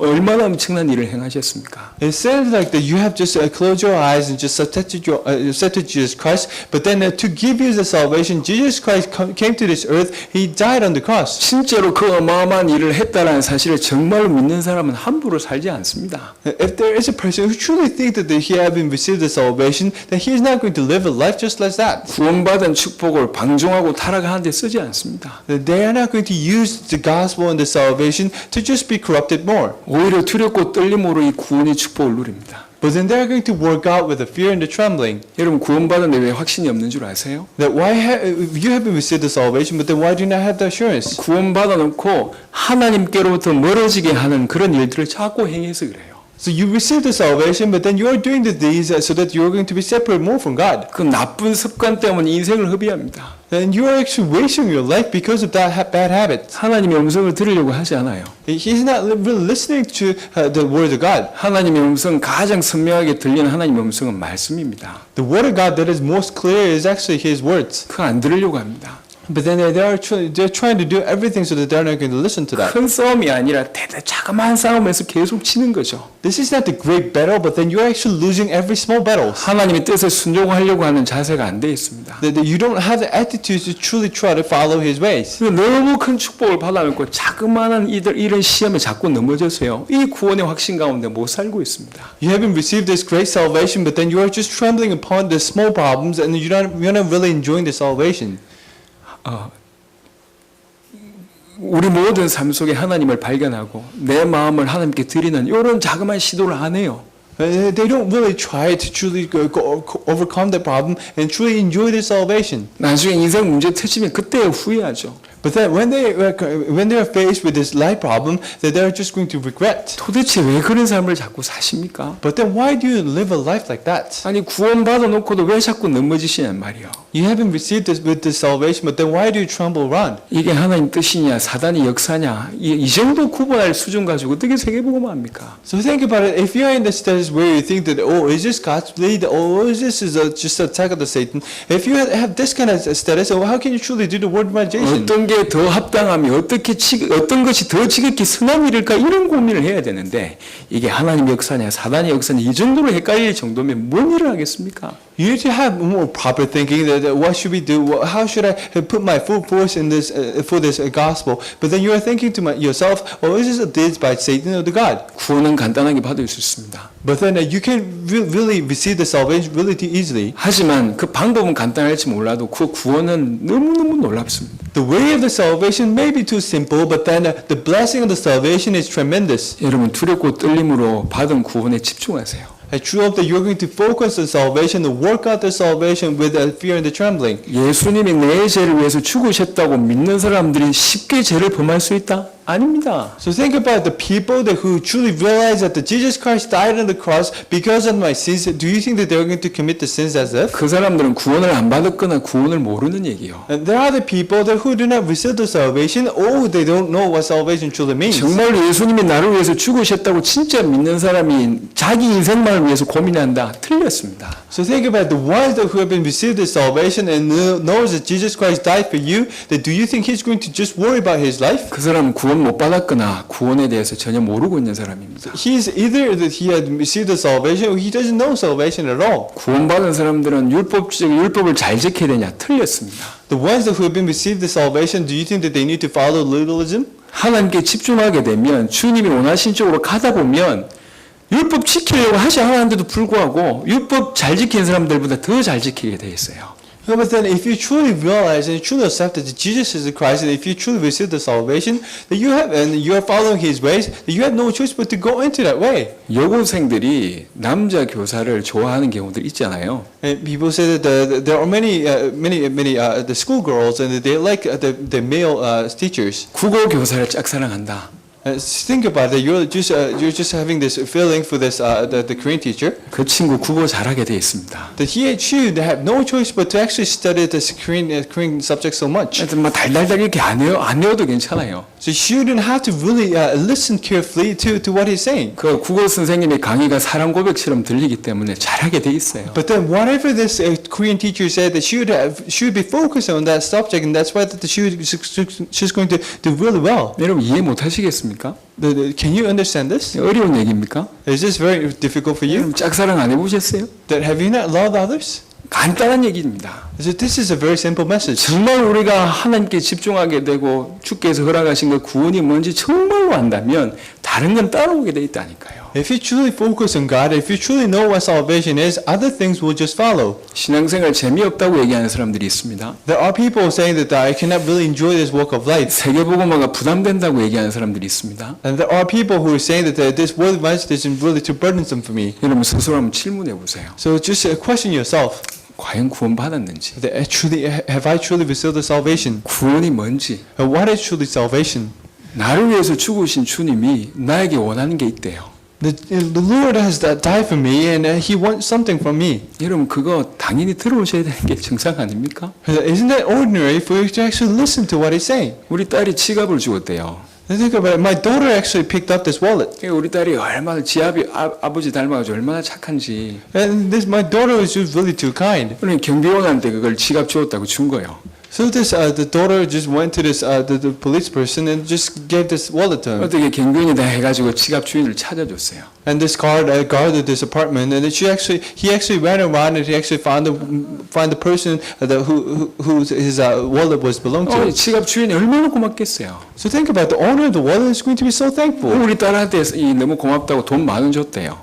얼마나 엄청난 일을 행하셨습니까? It says like that you have just closed your eyes and just accepted Jesus Christ, but then to give you the salvation, Jesus Christ came to this earth. He died on the cross. 진짜로 그 어마어마한 일을 했다라는 사실을 정말로 믿는 사람은 함부로 살지 않습니다. If there is a person who truly thinks that he has been received the salvation, then he is not going to live a life just like that. 구원받은 축복을 방종하고 타락하는 데 쓰지 않습니다. They are not going to use the gospel and the salvation to just be corrupted more. 오히려 두렵고 떨림으로 이 구원의 축복을 누립니다. But then they are going to work out with the fear and the trembling. 여러분 구원받은데 왜 확신이 없는 줄 아세요? That you haven't received the salvation, but then why do you not have the assurance? 구원받아 놓고 하나님께로부터 멀어지게 하는 그런 일들을 자꾸 행해서 그래요. So you receive the salvation, but then you are doing the deeds so that you are going to be separate more from God. 그 나쁜 습관 때문에 인생을 허비합니다. And you are actually wasting your life because of that bad habit. 하나님의 음성을 들으려고 하지 않아요. He's not really listening to the word of God. 하나님의 음성 가장 선명하게 들리는 하나님의 음성은 말씀입니다. The word of God that is most clear is actually His words. 그거 안 들으려고 합니다. But then they're trying to do everything so that they're not going to listen to that. 큰 싸움이 아니라 자그마한 싸움에서 계속 치는 거죠. This is not the great battle, but then you're actually losing every small battle. 하나님의 뜻에 순종하려고 하는 자세가 안 돼 있습니다. That you don't have the attitude to truly try to follow His ways. 너무 큰 축복을 받아놓고 자그마한 이런 시험에 자꾸 넘어져서요. 이 구원의 확신 가운데 못 살고 있습니다. You haven't received this great salvation, but then you are just trembling upon the small problems, and you're not really enjoying the salvation. 우리 모든 삶 속에 하나님을 발견하고 내 마음을 하나님께 드리는 이런 자그마한 시도를 안 해요. They don't really try to truly overcome the problem and truly enjoy their salvation. 나중에 인생 문제 터지면 그때 후회하죠. But then when they are faced with this life problem, that they are just going to regret. 도대체 왜 그런 삶을 자꾸 사십니까? But then why do you live a life like that? 아니 구원받아 놓고도 왜 자꾸 넘어지시냔 말이요. You haven't received this with this salvation, but then why do you tremble around? 이게 하나님 뜻이냐 사단의 역사냐 이 정도 구분할 수준 가지고 어떻게 세계복음을 합니까? So think about it. If you are in the status where you think that, oh, is this God's lead? Oh, is this just an attack of the Satan? If you have this kind of status, oh, how can you truly do the word evangelization? 어떤 게 더 합당하며 어떤 것이 더 지극히 선한 일일까 이런 고민을 해야 되는데 이게 하나님 역사냐 사단의 역사냐 이 정도로 헷갈릴 정도면 뭔 일을 하겠습니까? You need to have more proper thinking that what should we do? How should I put my full force in this for this gospel? But then you are thinking to yourself, oh, is this a deed by Satan or the God? 구원은 간단하게 받을 수 있습니다. But then you can really receive the salvation really easily. 하지만 그 방법은 간단할지 몰라도 그 구원은 너무너무 놀랍습니다. The way of the salvation may be too simple, but then the blessing of the salvation is tremendous. 여러분 두렵고 떨림으로 받은 구원에 집중하세요. I true hope that you're going to focus on salvation, to work out the salvation with the fear and the trembling. 예수님이 내 죄를 위해서 죽으셨다고 믿는 사람들이 쉽게 죄를 범할 수 있다? 아닙니다. So think about the people who truly realize that Jesus Christ died on the cross because of my sins. Do you think that they're going to commit the sins as if? 그 사람들은 구원을 안 받았거나 구원을 모르는 얘기요. And there are the people who do not receive the salvation, or they don't know what salvation truly means. 정말 예수님이 나를 위해서 죽으셨다고 진짜 믿는 사람이 자기 인생만을 위해서 고민한다. 틀렸습니다. So think about the ones who have been received the salvation and knows that Jesus Christ died for you. That do you think he's going to just worry about his life? 그 사람은 구원 못 받았거나 구원에 대해서 전혀 모르고 있는 사람입니다. He's either that he had received the salvation or he doesn't know salvation at all. 구원받은 사람들은 율법을 잘 지켜야 되냐? 틀렸습니다. The ones who have been received the salvation, do you think that they need to follow legalism? 하나님께 집중하게 되면 주님이 원하신 쪽으로 가다 보면 율법 지키려고 하지 않았는데도 불구하고 율법 잘 지키는 사람들보다 더 잘 지키게 돼 있어요. But then if you truly realize and truly accept that Jesus is the Christ, and if you truly receive the salvation that you have and you are following His ways, that you have no choice but to go into that way. 여고생들이 남자 교사를 좋아하는 경우들 있잖아요. And people say that there are many the schoolgirls and they like the male teachers. 국어 교사를 짝사랑한다. Think about it. You're just having this feeling for this the Korean teacher. 그 친구 국어 잘하게 돼 있습니다. That he and she they have no choice but to actually study this Korean subject so much. 하여튼 뭐 달달달 이렇게 안 외워도 괜찮아요. So you don't have to really listen carefully to what he's saying. 그 국어 선생님의 강의가 사랑 고백처럼 들리기 때문에 잘하게 돼 있어요. But then whatever this Korean teacher said, that she would be focused on that subject, and that's why that she's going to do really well. 여러분 이해 못 하시겠습니까? Can you understand this? 어려운 얘기입니까? Is this very difficult for you? 여러분 짝사랑 안 해보셨어요? That have you not loved others? 간단한 얘기입니다. So this is a very simple message. 정말 우리가 하나님께 집중하게 되고 주께서 허락하신 그 구원이 뭔지 정말로 안다면 다른 건 따라오게 돼 있다니까요. If you truly focus on God, if you truly know what salvation is, other things will just follow. 신앙생활 재미없다고 얘기하는 사람들이 있습니다. There are people saying that I cannot really enjoy this walk of life. 세계복음화가 부담된다고 얘기하는 사람들이 있습니다. And there are people who are saying that this world message isn't really too burdensome for me. 여러분 스스로 한번 질문해 보세요. So just question yourself. 과연 구원받았는지, Have I truly received the salvation? 구원이 뭔지, And what is truly salvation? 나를 위해서 죽으신 주님이 나에게 원하는 게 있대요. The Lord has died for me and He wants something from me. 여러분 그거 당연히 들어오셔야 되는 게 정상 아닙니까? Isn't that ordinary for you to actually listen to what He's saying? 우리 딸이 지갑을 주었대요. Think about it. My daughter actually picked up this wallet. 우리 딸이 얼마나 아버지 닮아가지고 얼마나 착한지. And my daughter was just really too kind. 그러니 경비원한테 그걸 지갑 주었다고 준 거예요. So the daughter just went to the police person and just gave this wallet to him. 어떻게 경비원이다 해가지고 지갑 주인을 찾아줬어요. And this guarded this apartment, and he actually ran around and he actually found the person whose his wallet was belonged to. 지갑 주인이 얼마나 고맙겠어요. So think about the owner of the wallet is going to be so thankful. 우리 딸한테 너무 고맙다고 돈 10,000원 줬대요.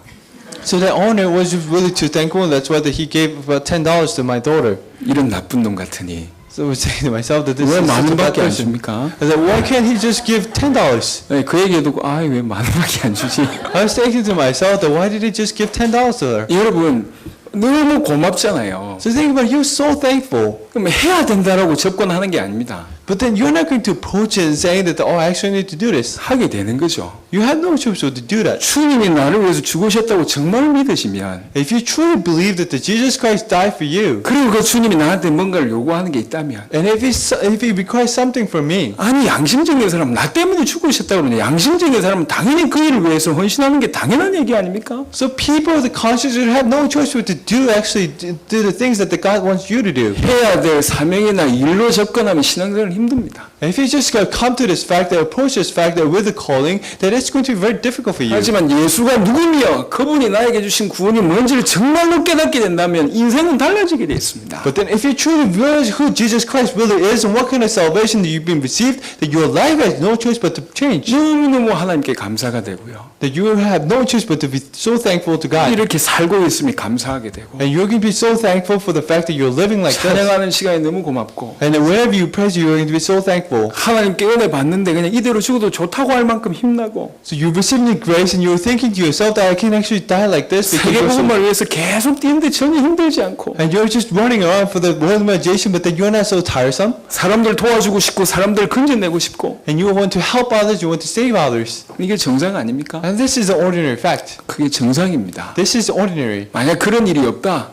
So that owner was just really too thankful, and that's why he gave about $10 to my daughter. 이런 나쁜 놈 같으니 So I was saying to myself that this 왜 is such a bad 10,000원밖에 안 person. 줍니까? I said, why can't he just give $10? 네, 그 얘기 듣고 왜 10,000원밖에 안 주지? I was thinking to myself that why did he just give $10 to her? 여러분 너무 고맙잖아요. So think about it, you're so thankful. 그럼 해야 된다라고 접근하는 게 아닙니다. But then you're not going to approach it and saying that, I actually need to do this. 하게 되는 거죠. You have no choice but to do that. 주님이 나를 위해서 죽으셨다고 정말 믿으시면 If you truly believe that Jesus Christ died for you, 그리고 그 주님이 나한테 뭔가를 요구하는 게 있다면 and if he requires something from me, 아니 양심적인 사람은 나 때문에 죽으셨다고 그러냐. 양심적인 사람은 당연히 그 일을 위해서 헌신하는 게 당연한 얘기 아닙니까? so people with the conscience will have no choice but to do the things that the God wants you to do. 해야 될 사명이나 일로 접근하면 신앙생활은 힘듭니다. And if you just come to this fact, that approach this fact that with the calling, that it's going to be very difficult for you. 하지만 예수가 누구며 그분이 나에게 주신 구원이 뭔지를 정말로 깨닫게 된다면 인생은 달라지게 되어 있습니다. But then if you truly realize who Jesus Christ really is and what kind of salvation that you've been received, that your life has no choice but to change. 너무너무 하나님께 감사가 되고요. That you have no choice but to be so thankful to God. 이렇게 살고 있음이 감사하게 되고 And you're going to be so thankful for the fact that you're living like this. 찬양하는 시간이 너무 고맙고 And then wherever you praise, you're going to be so thankful. 하나님께 은혜 받는데 그냥 이대로 죽어도 좋다고 할 만큼 힘나고 So you're receiving grace and you're thinking to yourself that I can actually die like this because you're so, 세계복음을 위해서 계속 뛰는데 전혀 힘들지 않고 and you're just running around for the world evangelization, but then you're not so tiresome. 사람들 도와주고 싶고 사람들 근진내고 싶고 And you want to help others, you want to save others. 이게 정상 아닙니까? And this is an ordinary fact. 그게 정상입니다. This is ordinary. 만약 그런 일이 없다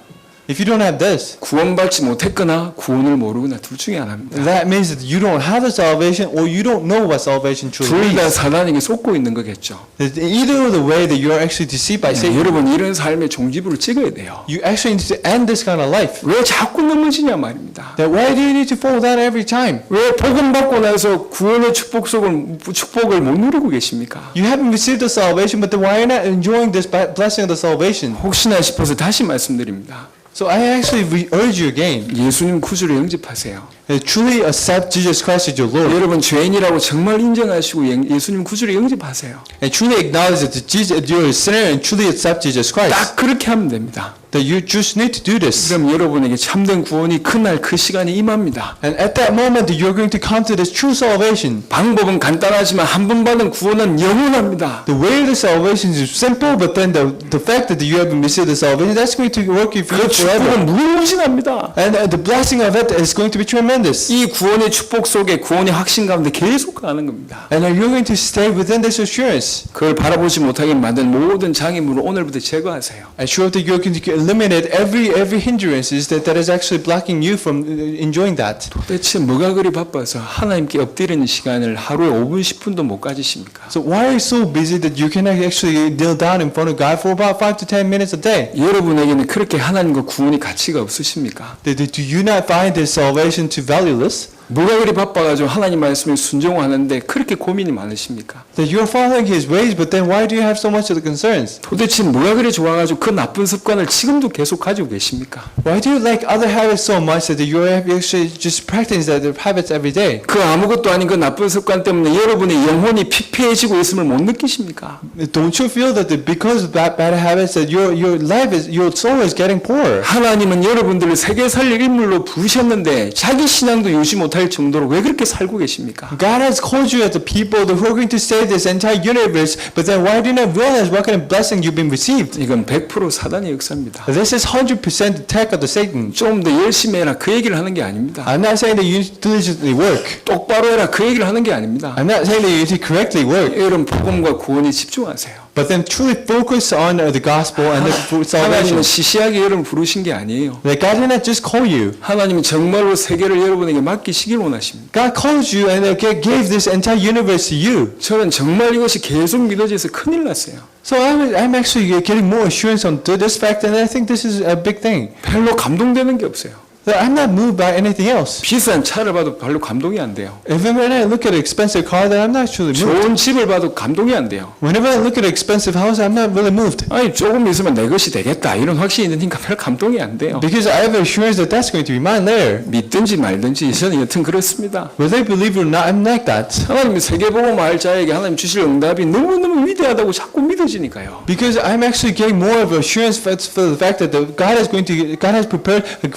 If you don't have this, 구원받지 못했거나 구원을 모르거나 둘 중에 하나입니다. that means that you don't have the salvation or you don't know what salvation truly 둘 다 means. 사단에게 속고 있는 거겠죠. That either of the way that you're actually deceived by Satan, 여러분 이런 삶의 종지부를 찍어야 돼요. you actually need to end this kind of life. 왜 자꾸 넘어지냐 말입니다. That why do you need to fall down every time? 왜 복음 받고 나서 구원의 축복을 못 누리고 계십니까? You haven't received the salvation, but then why are you not enjoying this blessing of the salvation? 혹시나 싶어서 다시 말씀드립니다. So I actually urge you again, 예수님 구주를 영접하세요. truly accept Jesus Christ as your Lord. 여러분 죄인이라고 정말 인정하시고 예수님 구주를 영접하세요. And truly acknowledge that you're a sinner and truly accept Jesus Christ. 딱 그렇게 하면 됩니다. That you just need to do this. 그럼 여러분에게 참된 구원이 그날 그 시간에 임합니다. And at that moment that you're going to come to this true salvation. 방법은 간단하지만 한 번 받은 구원은 영원합니다. The way of the salvation is simple, but then the fact that you haven't received the salvation, that's going to work for you 그 forever. 축복은 무궁무진합니다. And the blessing of it is going to be tremendous. 이 구원의 축복 속에 구원의 확신 가운데 계속 가는 겁니다. And you're going to stay within this assurance. 그걸 바라보지 못하게 만든 모든 장애물을 오늘부터 제거하세요. And sure that you're going to eliminate every hindrances that is actually blocking you from enjoying that. 도대체 뭐가 그리 바빠서 하나님께 엎드리는 시간을 하루에 5분 10분도 못 가지십니까? So why are you so busy that you cannot actually kneel down in front of God for about 5 to 10 minutes a day? 여러분에게는 그렇게 하나님과 구원이 가치가 없으십니까? Do you not find this salvation too valueless? 뭐가 그리 바빠가지고 하나님 말씀에 순종하는데 그렇게 고민이 많으십니까? That you're following His ways, but then why do you have so much of the concerns? 도대체 뭐가 그리 좋아가지고 그 나쁜 습관을 지금도 계속 가지고 계십니까? Why do you like other habits so much that you're actually just practicing the habits every day? 그 아무것도 아닌 그 나쁜 습관 때문에 여러분의 영혼이 피폐해지고 있음을 못 느끼십니까? Don't you feel that because of that bad habits that your soul is getting poorer? 하나님은 여러분들을 세계 살릴 인물로 부르셨는데 자기 신앙도 유지 못할 정도로 왜 그렇게 살고 계십니까? God has called you as the people who are going to save this entire universe, but then why do you not realize what kind of blessing you've been received? 이건 100% 사단의 역사입니다. This is 100% attack of the Satan. 좀 더 열심히 해라 그 얘기를 하는 게 아닙니다. I'm not saying that you need to diligently work. 똑바로 해라 그 얘기를 하는 게 아닙니다. I'm not saying that you need to correctly work. 여러분 복음과 구원에 집중하세요. But then truly focus on the gospel and the 하나님은 salvation. 시시하게 여러분 부르신 게 아니에요. That God did not just call you. 하나님은 정말로 세계를 여러분에게 맡기시길 원하십니다. God called you and gave this entire universe to you. 저는 정말 이것이 계속 믿어져서 큰일 났어요. So I'm actually getting more assurance on this fact, and I think this is a big thing. 별로 감동되는 게 없어요. That I'm not moved by anything else. 비싼 차를 봐도 별로 감동이 안 돼요. Even when I look at an expensive car, that I'm not truly moved. 좋은 집을 봐도 감동이 안 돼요. Whenever I look at an expensive house, I'm not really moved. 아니 조금 있으면 내 것이 되겠다 이런 확신이 있으니까 별 감동이 안 돼요. Because I have assurance that that's going to be mine later. 믿든지 말든지 저는 여튼 그렇습니다. Whether they believe it or not, I'm like that. 하나님이 세계복음 알 자에게 하나님 주실 응답이 너무너무 위대하다고 자꾸 믿어지니까요. Because I'm actually getting more of assurance for the fact that God has prepared a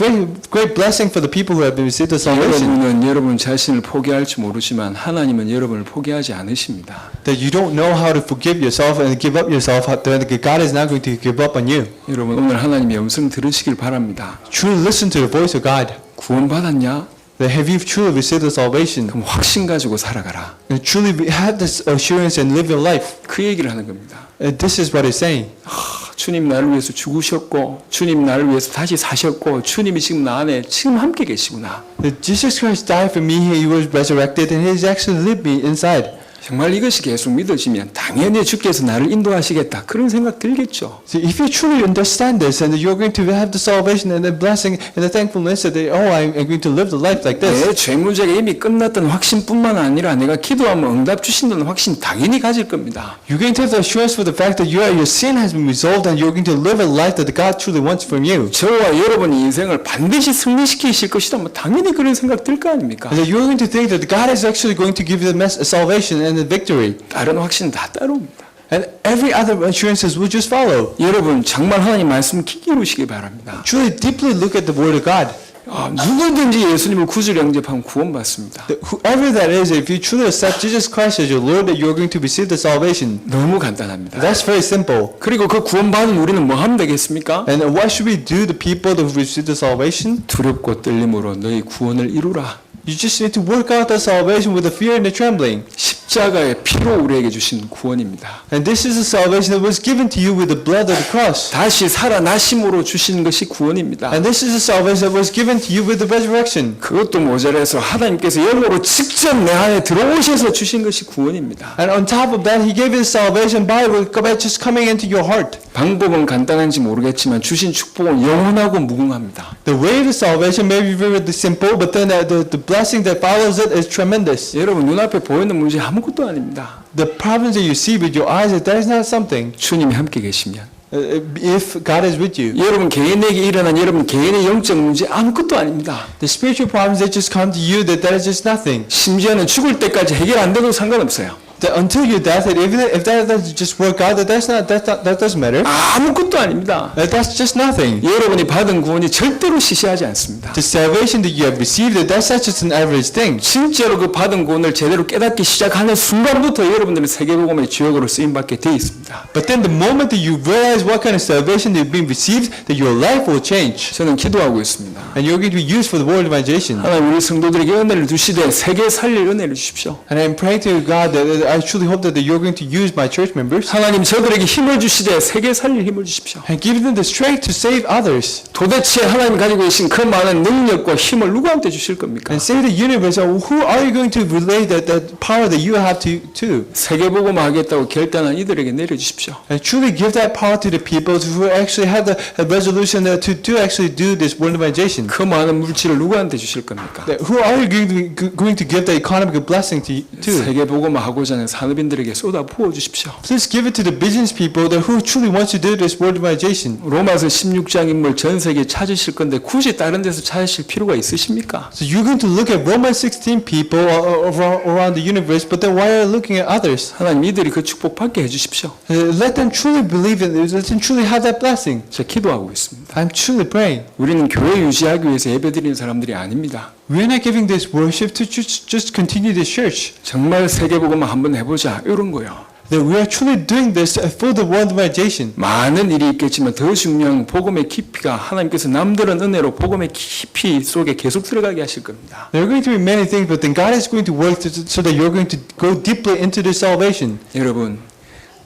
great blessing for the people who have received the salvation. 여러분은 여러분 자신을 포기할지 모르지만 하나님은 여러분을 포기하지 않으십니다. That you don't know how to forgive yourself and give up yourself. That God is not going to give up on you. 여러분 오늘 하나님의 음성 들으시길 바랍니다. Truly listen to the voice of God. 구원받았냐? That have you truly received the salvation? 그럼 확신 가지고 살아가라. And truly have this assurance and live your life. 그 얘기를 하는 겁니다. This is what it's saying. 주님 나를 위해서 죽으셨고 주님 나를 위해서 다시 사셨고 주님이 지금 나 안에 지금 함께 계시구나. That Jesus Christ died for me, He was resurrected, and He has actually lived me inside. 정말 이것이 계속 믿어지면 당연히 주께서 나를 인도하시겠다 그런 생각 들겠죠. So if you truly understand this, and that you're going to have the salvation and the blessing and the thankfulness that I'm going to live the life like this. 내 죄 문제가 이미 끝났던 확신뿐만 아니라 내가 기도하면 응답 주신다는 확신 당연히 가질 겁니다. You're going to have the assurance for the fact that your sin has been resolved, and you're going to live a life that God truly wants from you. 저와 여러분의 인생을 반드시 승리시키실 것이다. 뭐 당연히 그런 생각 들 거 아닙니까? And that you're going to think that God is actually going to give you the salvation and the victory. 다른 확신 다 따라옵니다. And every other assurances will just follow. 여러분 정말 하나님 말씀 깊이 이루시기 바랍니다. Truly deeply look at the Word of God. 누구든지 예수님을 구주로 영접하면 구원받습니다. That whoever that is, if you truly accept Jesus Christ as your Lord, that you're going to receive the salvation. 너무 간단합니다. That's very simple. 그리고 그 구원받은 우리는 뭐 하면 되겠습니까? And what should we do, the people that have received the salvation? 두렵고 떨림으로 너희 구원을 이루라. You just need to work out the salvation with the fear and the trembling. 십자가의 피로 우리에게 주신 구원입니다. And this is the salvation that was given to you with the blood of the cross. 다시 살아나심으로 주신 것이 구원입니다. And this is the salvation that was given to you with the resurrection. 그것도 모자라서 하나님께서 영으로 직접 내 안에 들어오셔서 주신 것이 구원입니다. And on top of that, He gave His salvation by just coming into your heart. 방법은 간단한지 모르겠지만 주신 축복은 영원하고 무궁합니다. The way to salvation may be very simple, but then the blessing that follows it is tremendous. 여러분 눈앞에 보이는 문제 아무것도 아닙니다. The problems that you see with your eyes, that is not something. 주님이 함께 계시면 If God is with you. 여러분 개인에게 일어난 여러분 개인의 영적 문제 아무것도 아닙니다. The spiritual problems that just come to you, that is just nothing. 심지어는 죽을 때까지 해결 안 돼도 상관없어요. That until your death, that even if that doesn't just work out, that doesn't matter. 아무것도 아닙니다. That's just nothing. 여러분이 받은 구원이 절대로 시시하지 않습니다. The salvation that you have received, that's not just an average thing. 실제로 그 받은 구원을 제대로 깨닫기 시작하는 순간부터 여러분들은 세계복음의 주역으로 쓰임받게 되어 있습니다. But then the moment that you realize what kind of salvation you've been received, that your life will change. 저는 기도하고 있습니다. And you're going to be used for the world evangelization. 하나님 우리 성도들에게 은혜를 주시되 세계 살릴 은혜를 주십시오. And I'm praying to God that I truly hope that you're going to use my church members 하나님 저들에게 힘을 주시되 세계 살릴 힘을 주십시오. and give them the strength to save others 도대체 하나님 가지고 계신 그 많은 능력과 힘을 누구한테 주실 겁니까? and save the universe. Who are you going to relay that power that you have to? 세계복음 하겠다고 결단한 이들에게 내려주십시오. And truly give that power to the people who actually had the resolution to actually do this world evangelization. 그 많은 물질을 누구한테 주실 겁니까? Who are you going to give the economic blessing to? 세계복음 하고자 하는 산업인들에게 쏟아 부어 주십시오. Please give it to the business people that who truly wants to do this world evangelization. 로마서 16장 인물 전 세계 찾으실 건데 굳이 다른 데서 찾으실 필요가 있으십니까? So you're going to look at Romans 16 people around the universe, but then why are you looking at others? 하나님 이들이 그 축복 받게 해주십시오. Let them truly believe in it. Let them truly have that blessing. 제가 기도하고 있습니다. I'm truly praying. 우리는 교회 유지하기 위해서 예배드리는 사람들이 아닙니다. We're not giving this worship to just continue this church. 정말 세계복음 한번 해보자 이런 거요. That we are truly doing this for the world evangelization. 많은 일이 있겠지만 더 중요한 복음의 깊이가 하나님께서 남들은 은혜로 복음의 깊이 속에 계속 들어가게 하실 겁니다. There are going to be many things, but then God is going to work so that you're going to go deeply into this salvation. 여러분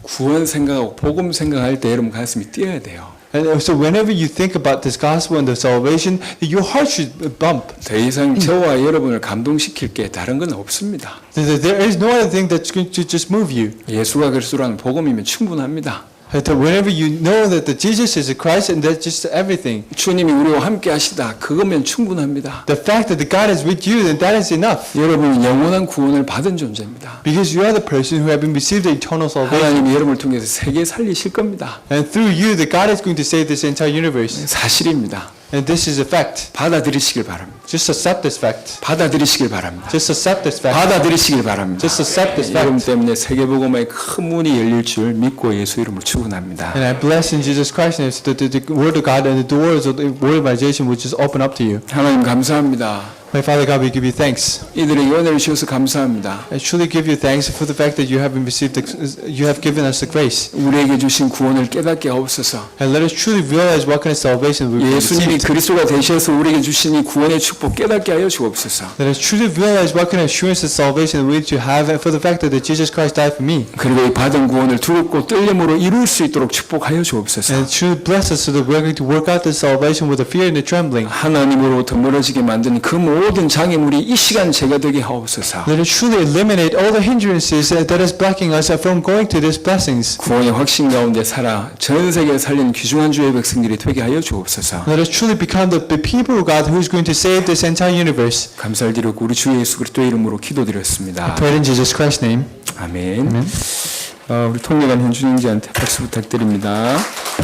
구원 생각하고 복음 생각할 때 여러분 가슴이 뛰어야 돼요. And so whenever you think about this gospel and the salvation, your heart should bump. 더 이상 저와 여러분을 감동시킬 게 다른 건 없습니다. There is no other thing that's going to just move you. 예수가 그리스도라는 복음이면 충분합니다. That whenever you know that the Jesus is a Christ and that's just everything. 주님이 우리와 함께 하시다 그거면 충분합니다. The fact that the God is with you, then that is enough. 여러분은 영원한 구원을 받은 존재입니다. Because you are the person who have been received the eternal salvation. 하나님이 여러분을 통해서 세계 살리실 겁니다. And through you, the God is going to save this entire universe. 사실입니다. And this is a fact. 받아들이시길 바랍니다. Just accept this fact. 받아들이시길 바랍니다. Just accept this fact. 받아들이시길 바랍니다. Just accept this 여러분 fact. 때문에 세계복음의 큰 문이 열릴 줄 믿고 예수 이름으로 축원합니다. And I bless in Jesus Christ and that the word of God and the doors of the word evangelization will just open up to you. 하나님 감사합니다. My Father God, we give you thanks. 이들에게 은혜를 주셔서 감사합니다. I truly give you thanks for the fact that you have received, you have given us the grace. 우리에게 주신 구원을 깨닫게 하옵소서. And let us truly realize what kind of salvation we've 예수님이 received. 그리스도가 되셔서 우리에게 주신 이 구원의 축복 깨닫게 하여 주옵소서. Let us truly realize what kind of assurance of salvation we need to have for the fact that Jesus Christ died for me. 그리고 이 받은 구원을 두렵고 떨림으로 이룰 수 있도록 축복하여 주옵소서. And truly bless us so that we're going to work out this salvation with the fear and the trembling. 하나님으로부터 멀어지게 만드는 그 모든 장애물이 이 시간 제거되게 하옵소서. Let us truly eliminate all the hindrances that is blocking us from going to these blessings. 구원의 확신 가운데 살아 전 세계를 살리는 귀중한 주의 백성들이 되게 하여 주옵소서. Let us truly become the people of God who is going to save this entire universe. 감사를 드리고 우리 주 예수 그리스도의 이름으로 기도드렸습니다. Pray in Jesus Christ's name. 아멘. 우리 통역한 현준영지한테 박수 부탁드립니다.